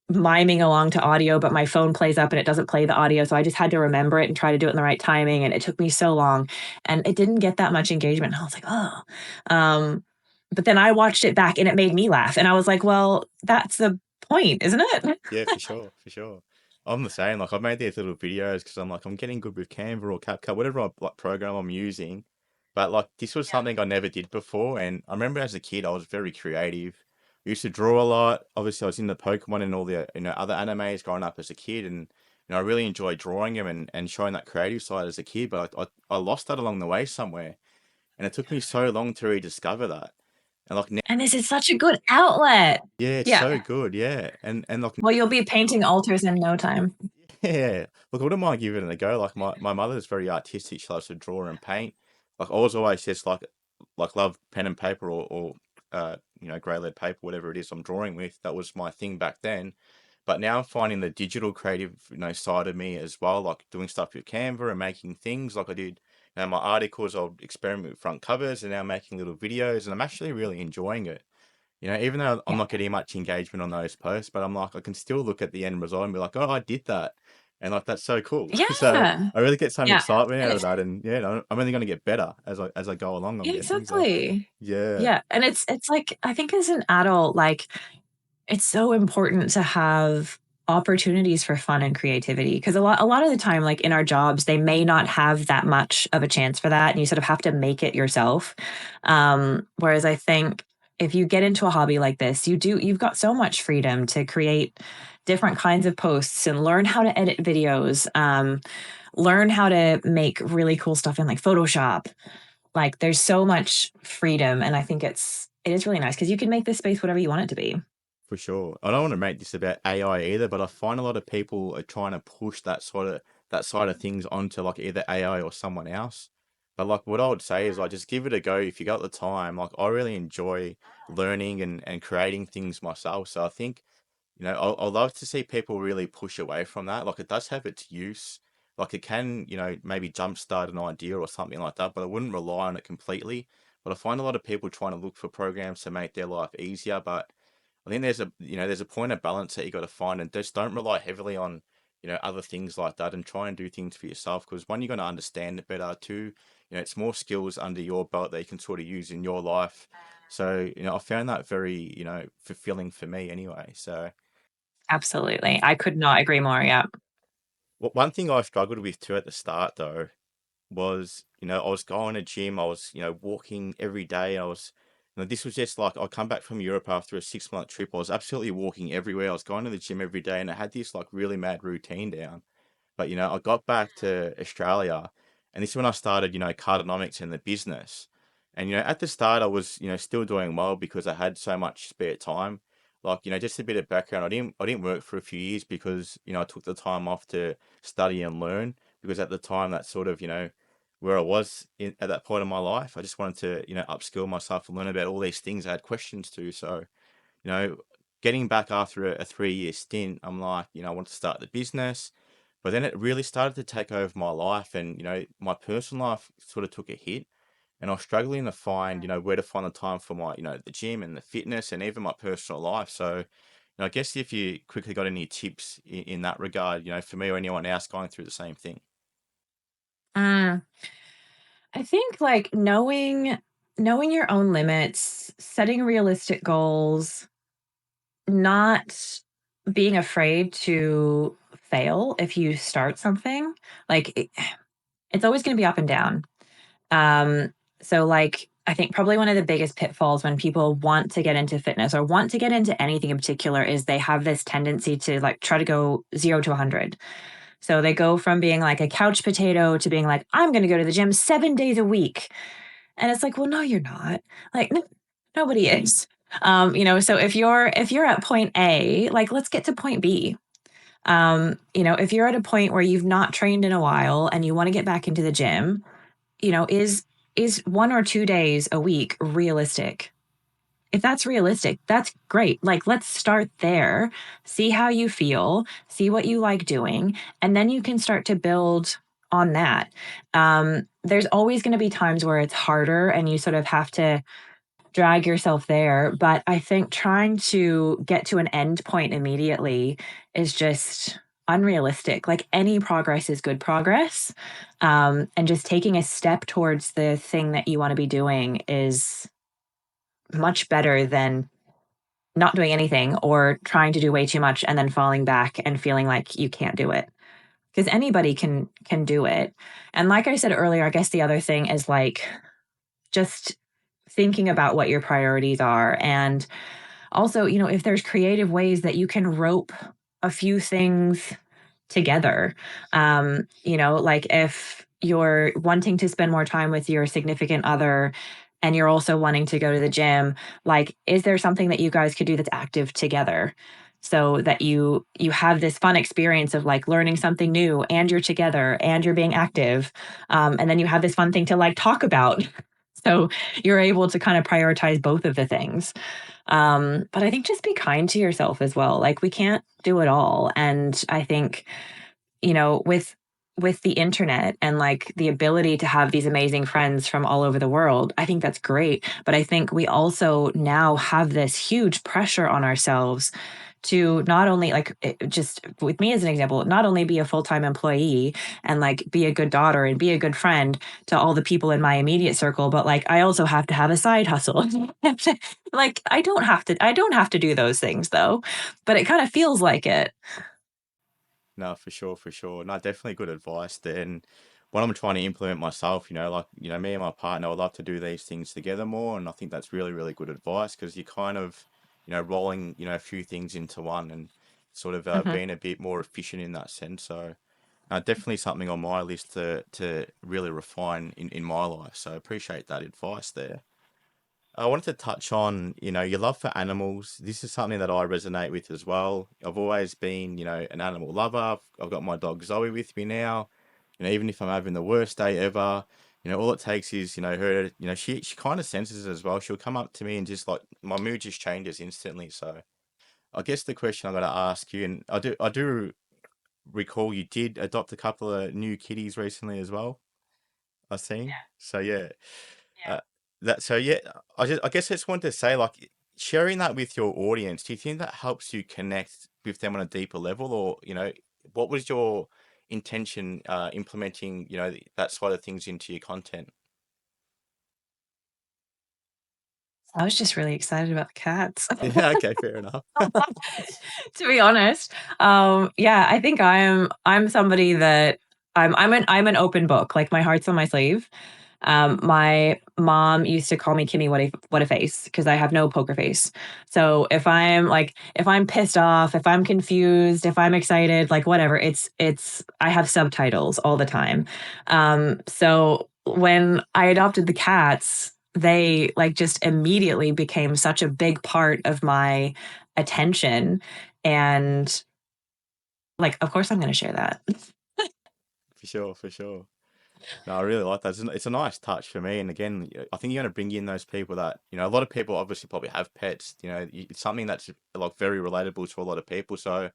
miming along to audio, but my phone plays up and it doesn't play the audio. So I just had to remember it and try to do it in the right timing. And it took me so long, and it didn't get that much engagement. And I was like, oh. Um, but then I watched it back and it made me laugh. And I was like, well, that's the point, isn't it?
Yeah, for sure, for sure. I'm the same. Like I've made these little videos because I'm like I'm getting good with Canva or CapCut, whatever like program I'm using. But like this was something I never did before, and I remember as a kid I was very creative. I used to draw a lot. Obviously, I was in the Pokemon and all the other animes growing up as a kid, and I really enjoyed drawing them and showing that creative side as a kid. But I lost that along the way somewhere, and it took me so long to rediscover that. And like now,
And this is such a good outlet.
yeah, it's
Yeah.
so good, yeah. And like
Well, you'll be painting altars in no time.
yeah, look, I wouldn't mind giving it a go. Like my mother's very artistic. She loves to draw and paint. Like I was always just like love pen and paper or grey lead paper, whatever it is I'm drawing with. That was my thing back then. But now I'm finding the digital creative side of me as well, like doing stuff with Canva and making things. Like I did, my articles. I'll experiment with front covers and now making little videos, and I'm actually really enjoying it. Even though I'm
Yeah.
not getting much engagement on those posts, but I'm like, I can still look at the end result and be like, oh, I did that. And like, that's so cool. So
Yeah.
I really get some
Yeah.
excitement
And
out of
it,
that. And yeah, I'm only going to get better as I go along. I'm
yeah,
guessing. So
exactly.
yeah,
Yeah. And it's like, I think as an adult, like, it's so important to have opportunities for fun and creativity, because a lot of the time, like in our jobs, they may not have that much of a chance for that, and you sort of have to make it yourself. Whereas I think if you get into a hobby like this, you've got so much freedom to create different kinds of posts and learn how to edit videos, learn how to make really cool stuff in like Photoshop. Like there's so much freedom, and I think it is really nice because you can make this space whatever you want it to be.
for sure. I don't want to make this about AI either, but I find a lot of people are trying to push that side of things onto like either AI or someone else. But like what I would say is like just give it a go if you got the time. Like I really enjoy learning and creating things myself. So I think I'd love to see people really push away from that. Like it does have its use. Like it can, maybe jumpstart an idea or something like that, but I wouldn't rely on it completely. But I find a lot of people trying to look for programs to make their life easier. But I think there's a point of balance that you got to find, and just don't rely heavily on, other things like that, and try and do things for yourself. Because one, you're going to understand it better. Two, it's more skills under your belt that you can sort of use in your life. So, I found that very, fulfilling for me anyway. So.
Absolutely. I could not agree more. Yeah.
One thing I struggled with too at the start though was, I was going to gym, I was, walking every day. This was just like I come back from Europe after a 6 month trip. I was absolutely walking everywhere. I was going to the gym every day, and I had this like really mad routine down. But I got back to Australia, and this is when I started, cardonomics and the business. And at the start, I was, still doing well because I had so much spare time. like, just a bit of background. I didn't work for a few years because, I took the time off to study and learn because at the time that's sort of, where I was at that point of my life. I just wanted to, upskill myself and learn about all these things I had questions to. So, you know, getting back after a 3 year stint, I'm like, I want to start the business. But then it really started to take over my life, and, my personal life sort of took a hit. And I was struggling to find, where to find the time for my, the gym and the fitness and even my personal life. So, I guess if you quickly got any tips in that regard, for me or anyone else going through the same thing.
Mm. I think like knowing your own limits, setting realistic goals, not being afraid to fail if you start something. Like it's always going to be up and down. Um, so like I think probably one of the biggest pitfalls when people want to get into fitness or want to get into anything in particular is they have this tendency to like try to go 0 to 100. So they go from being like a couch potato to being like, I'm going to go to the gym 7 days a week. And it's like, well, no, you're not. Like, nobody is. So if you're at point A, like, let's get to point B. If you're at a point where you've not trained in a while and you want to get back into the gym, is 1 or 2 days a week realistic? If that's realistic, that's great. Like, let's start there, see how you feel, see what you like doing, and then you can start to build on that. There's always going to be times where it's harder and you sort of have to drag yourself there. But I think trying to get to an end point immediately is just unrealistic. Like, any progress is good progress. And just taking a step towards the thing that you want to be doing is much better than not doing anything or trying to do way too much and then falling back and feeling like you can't do it, because anybody can do it. And like I said earlier, I guess the other thing is like just thinking about what your priorities are. And also, if there's creative ways that you can rope a few things together. Like if you're wanting to spend more time with your significant other and you're also wanting to go to the gym, like, is there something that you guys could do that's active together? So that you have this fun experience of like learning something new and you're together and you're being active. And then you have this fun thing to like talk about. So you're able to kind of prioritize both of the things. But I think just be kind to yourself as well. Like, we can't do it all. And I think, with the internet and like the ability to have these amazing friends from all over the world, I think that's great. But I think we also now have this huge pressure on ourselves to not only like just with me as an example, not only be a full-time employee and like be a good daughter and be a good friend to all the people in my immediate circle, but like I also have to have a side hustle. Like, I don't have to do those things though, but it kind of feels like it.
No, for sure, for sure. No, definitely good advice there. And what I'm trying to implement myself, like, me and my partner would love to do these things together more. And I think that's really, really good advice because you're kind of, rolling, a few things into one and sort of
Mhm.
being a bit more efficient in that sense. So definitely something on my list to really refine in my life. So I appreciate that advice there. I wanted to touch on, your love for animals. This is something that I resonate with as well. I've always been, an animal lover. I've got my dog Zoe with me now. Even if I'm having the worst day ever, all it takes is, her, she kind of senses it as well. She'll come up to me and just like my mood just changes instantly. So I guess the question I got to ask you, and I do recall you did adopt a couple of new kitties recently as well. I've seen. So yeah,
Yeah.
uh, yeah, I guess I just wanted to say, like, sharing that with your audience. Do you think that helps you connect with them on a deeper level, or what was your intention implementing that side of things into your content?
I was just really excited about the cats.
Yeah, okay, fair enough.
To be honest. Yeah, I think I'm somebody that I'm an open book. Like, my heart's on my sleeve. My mom used to call me Kimmy what a face, because I have no poker face. So if I'm pissed off, if I'm confused, if I'm excited, like whatever, it's I have subtitles all the time. So when I adopted the cats, they like just immediately became such a big part of my attention. And like, of course I'm going to share that.
For sure, for sure. No, I really like that. It's a nice touch for me. And again, I think you're going to bring in those people that, a lot of people obviously probably have pets. It's something that's like very relatable to a lot of people. So,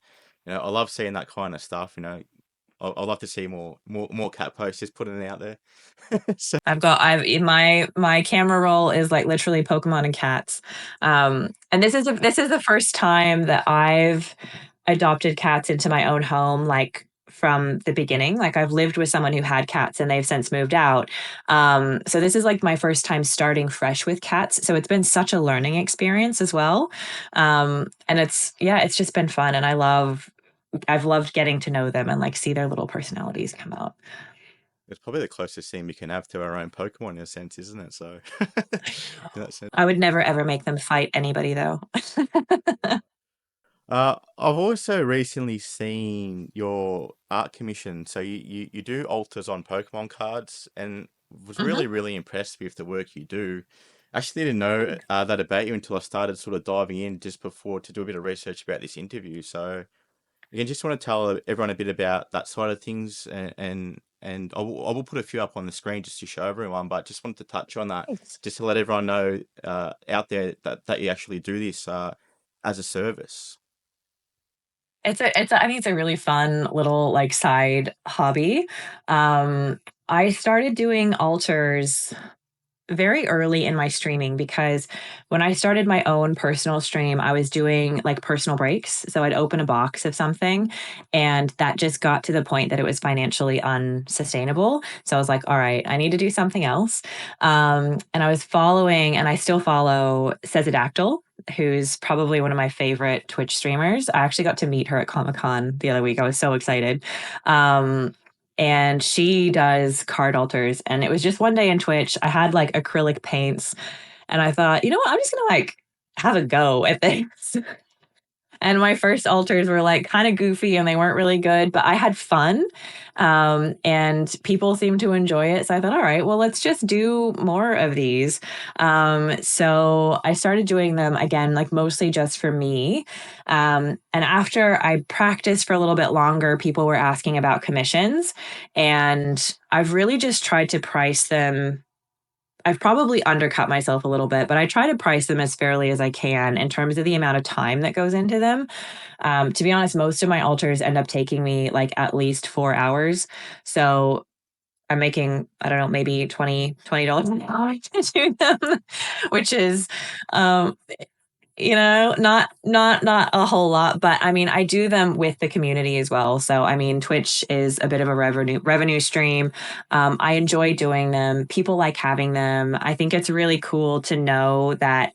I love seeing that kind of stuff. I'd love to see more cat posts just putting it out there. So,
I've my camera roll is like literally Pokemon and cats. And this is the first time that I've adopted cats into my own home, like from the beginning. Like I've lived with someone who had cats and they've since moved out. So this is like my first time starting fresh with cats. So it's been such a learning experience as well. And it's just been fun. And I've loved getting to know them and like see their little personalities come out.
it's probably the closest thing we can have to our own Pokemon in a sense, isn't it? So, in that sense.
I would never ever make them fight anybody though.
I've also recently seen your art commission. So you do alters on Pokemon cards, and was
Mhm.
really impressed with the work you do. Actually didn't know that about you until I started sort of diving in just before to do a bit of research about this interview. So again, just want to tell everyone a bit about that side of things, and I will put a few up on the screen just to show everyone. But just wanted to touch on that,
Thanks.
just to let everyone know out there that you actually do this as a service.
I think it's a really fun little like side hobby. Um, I started doing altars very early in my streaming because when I started my own personal stream, I was doing like personal breaks. So I'd open a box of something and that just got to the point that it was financially unsustainable. So I was like, all right, I need to do something else. And I was following, and I still follow Sezadactyl, who's probably one of my favorite Twitch streamers. I actually got to meet her at Comic Con the other week. I was so excited. Um, and she does card alters. And it was just one day in Twitch. I had like acrylic paints, and I thought, you know what? I'm just gonna like have a go at this. And my first alters were like kind of goofy and they weren't really good, but I had fun. And people seemed to enjoy it. So I thought, all right, well, let's just do more of these. So I started doing them again, like mostly just for me. And after I practiced for a little bit longer, people were asking about commissions. And I've really just tried to price them. I've probably undercut myself a little bit, but I try to price them as fairly as I can in terms of the amount of time that goes into them. To be honest, most of my altars end up taking me like at least 4 hours. So I'm making, I don't know, maybe $20 an hour to do them, which is um, not a whole lot, but I mean, I do them with the community as well. So I mean, Twitch is a bit of a revenue stream. I enjoy doing them. People like having them. I think it's really cool to know that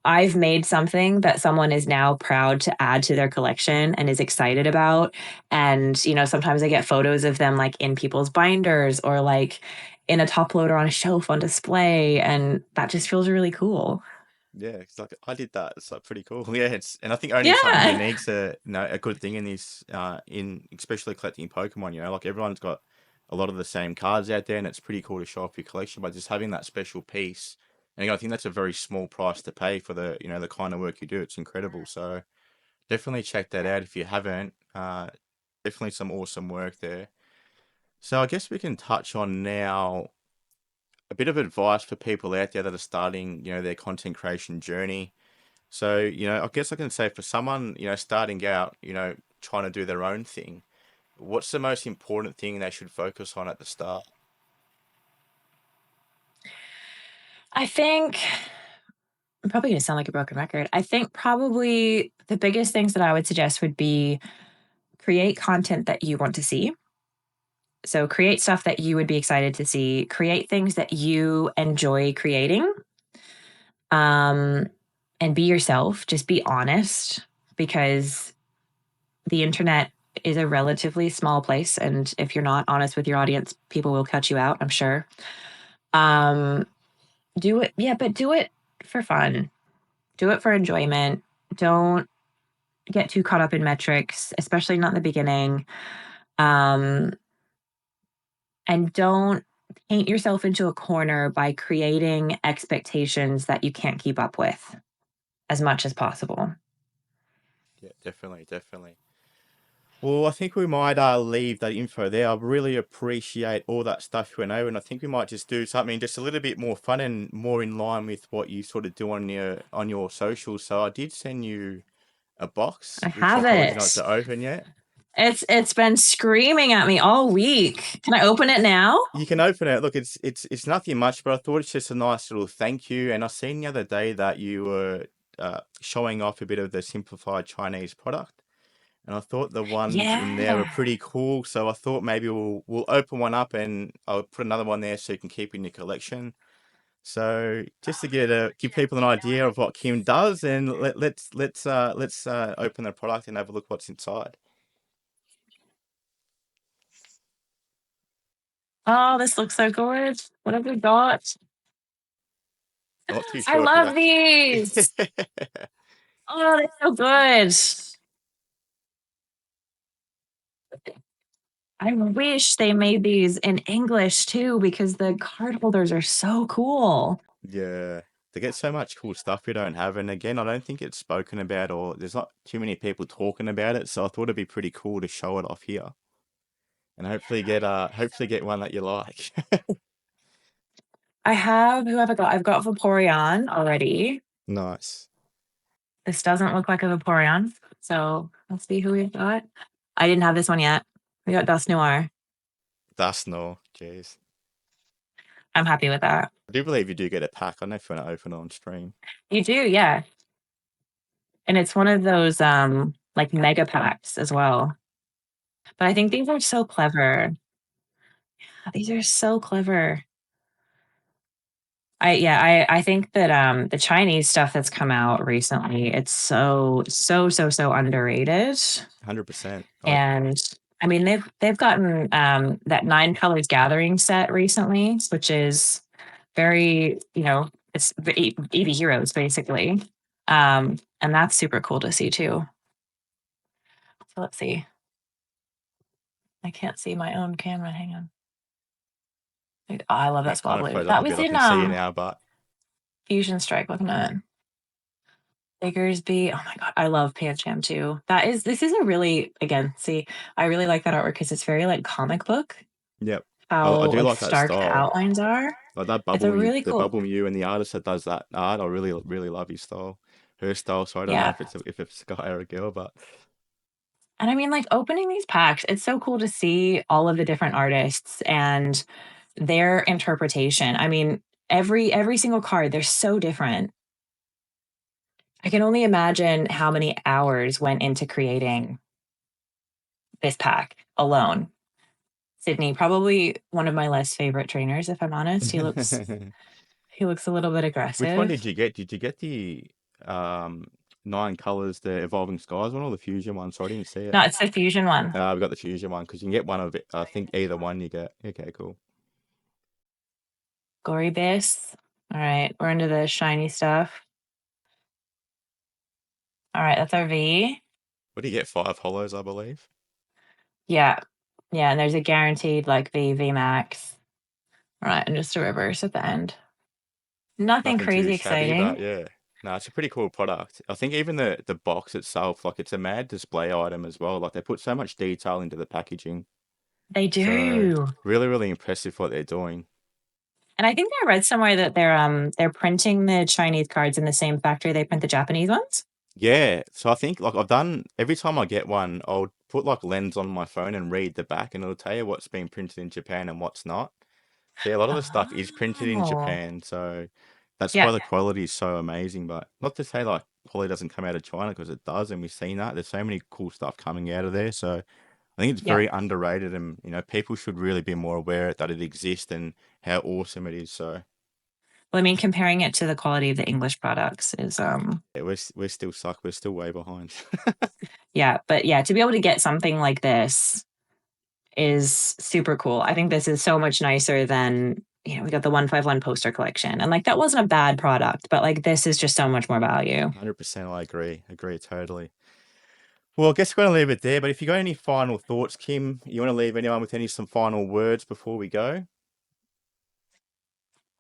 I've made something that someone is now proud to add to their collection and is excited about. And sometimes I get photos of them like in people's binders or like in a top loader on a shelf on display, and that just feels really cool.
Yeah, it's like I did that. It's like pretty cool. Yeah, and I think owning something
Yeah.
unique's a good thing in this in especially collecting Pokemon. Like everyone's got a lot of the same cards out there, and it's pretty cool to show off your collection. But just having that special piece, and I think that's a very small price to pay for the kind of work you do. It's incredible. So definitely check that out if you haven't. Definitely some awesome work there. So I guess we can touch on now a bit of advice for people out there that are starting, their content creation journey. So, I guess I can say for someone, starting out, trying to do their own thing, what's the most important thing they should focus on at the start?
I think I'm probably going to sound like a broken record. I think probably the biggest things that I would suggest would be create content that you want to see. So create stuff that you would be excited to see, create things that you enjoy creating. Um, and be yourself, just be honest, because the internet is a relatively small place. And if you're not honest with your audience, people will cut you out, I'm sure. Um, do it, yeah, but do it for fun, do it for enjoyment. Don't get too caught up in metrics, especially not in the beginning. Um, and don't paint yourself into a corner by creating expectations that you can't keep up with as much as possible.
Yeah, definitely, definitely. Well, I think we might leave that info there. I really appreciate all that stuff you went over, and I think we might just do something just a little bit more fun and more in line with what you sort of do on your socials. So I did send you a box,
I
which I
have
told you not
it.
to open yet.
It's been screaming at me all week. Can I open it now?
You can open it. Look, it's nothing much, but I thought it's just a nice little thank you. And I seen the other day that you were showing off a bit of the simplified Chinese product. And I thought the ones in there were
Yeah.
pretty cool. So I thought maybe we'll open one up and I'll put another one there so you can keep in your collection. So just to give people an idea of what Kim does, and let's open the product and have a look what's inside.
Oh, this looks so good. What have we got?
Not too
I
sure if it
love
actually.
these. Oh, they're so good. I wish they made these in English too, because the card holders are so cool.
Yeah, they get so much cool stuff we don't have, and again, I don't think it's spoken about or there's not too many people talking about it. So I thought it'd be pretty cool to show it off here, and hopefully get one that you like.
I have who have I got? I've got Vaporeon already.
Nice.
This doesn't look like a Vaporeon. So let's see who we've got. I didn't have this one yet. We got Dust Noir.
That's no, jeez.
I'm happy with that.
I do believe you do get a pack. I don't know if you want to open it on stream.
You do, yeah. And it's one of those like mega packs as well. But I think these are so clever. These are so clever. I think that the Chinese stuff that's come out recently, it's so underrated.
100%. I agree.
And I mean they've gotten that nine colors gathering set recently, which is very, it's EV heroes basically. And that's super cool to see too. So let's see. I can't see my own camera. Hang on. Oh, I love that
It kind
spot
of
blue.
froze up
That
a bit.
was
I
in
can see it now, but
Fusion Strike, wasn't it? Diggersby. Oh my god, I love Pancham too. This is a really, again, see, I really like that artwork because it's very like comic book,
yep. I
how
do
like
like that
stark the
style.
outlines are.
Like that
It's a really
the
cool.
bubble Mew and the artist that does that art, I really love his style, her style. So I don't know
Yeah.
if it's a guy or a girl, but
And I mean, like opening these packs, it's so cool to see all of the different artists and their interpretation. I mean, every single card, they're so different. I can only imagine how many hours went into creating this pack alone. Sydney, probably one of my less favorite trainers, if I'm honest. He looks a little bit
which one
aggressive.
did you get? Did you get the nine colors, the evolving skies one, or the fusion one? So I didn't see it.
No, it's the fusion one.
We got the fusion one because you can get one of it. I think either one you get. Okay, cool.
Gory base. All right, we're into the shiny stuff. All right, that's our V.
What do you get? Five hollows, I believe.
Yeah. Yeah, and there's a guaranteed like V max. All right, and just a reverse at the end. Nothing
Nothing too
crazy
shabby, but
exciting.
yeah. No, it's a pretty cool product. I think even the box itself, like it's a mad display item as well. Like they put so much detail into the packaging.
They
So
do.
really impressive what they're doing.
And I think I read somewhere that they're printing the Chinese cards in the same factory they print the Japanese ones.
Yeah. So I think like I've done every time I get one, I'll put like lens on my phone and read the back and it'll tell you what's been printed in Japan and what's not. So yeah, a lot of the stuff is printed in
Oh.
Japan. So that's why
Yeah.
the quality is so amazing. But not to say like quality doesn't come out of China because it does, and we've seen that. There's so many cool stuff coming out of there. So I think it's
Yeah.
very underrated, and people should really be more aware that it exists and how awesome it is. So
Well, I mean, comparing it to the quality of the English products is
yeah, we're still suck. We're still way behind.
yeah, but yeah, to be able to get something like this is super cool. I think this is so much nicer than, we got the 151 poster collection. And like that wasn't a bad product, but like this is just so much more value.
100%, I agree. Agree totally. Well, I guess we're going to leave it there. But if you got any final thoughts, Kim, you want to leave anyone with some final words before we go?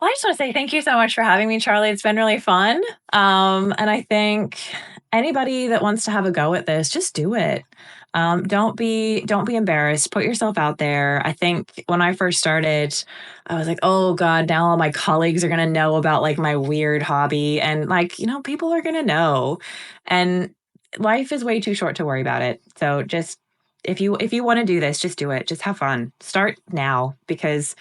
Well, I just want to say thank you so much for having me, Charlie. It's been really fun. And I think anybody that wants to have a go at this, just do it. Don't be embarrassed. Put yourself out there. I think when I first started, I was like, oh God, now all my colleagues are gonna know about like my weird hobby. And like, people are gonna know. And life is way too short to worry about it. So just if you want to do this, just do it. Just have fun. Start now because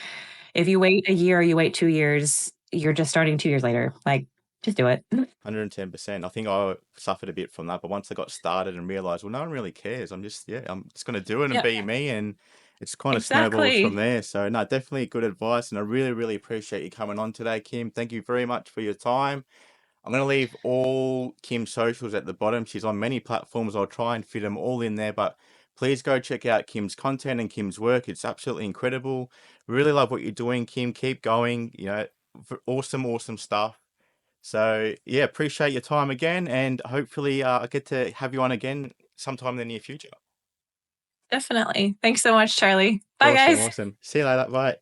if you wait a year, you wait 2 years, you're just starting 2 years later. Like, just do it.
110%. I think I suffered a bit from that, but once I got started and realized, well, no one really cares. I'm just going to do it and
Yeah,
be me. And it's kind of snowballs from
exactly.
there. So, no, definitely good advice. And I really, really appreciate you coming on today, Kim. Thank you very much for your time. I'm going to leave all Kim's socials at the bottom. She's on many platforms. I'll try and fit them all in there, but please go check out Kim's content and Kim's work. It's absolutely incredible. Really love what you're doing, Kim. Keep going. Awesome, awesome stuff. So, yeah, appreciate your time again, and hopefully I get to have you on again sometime in the near future.
Definitely. Thanks so much, Charlie. Bye,
Awesome,
guys.
awesome. See you later. Bye.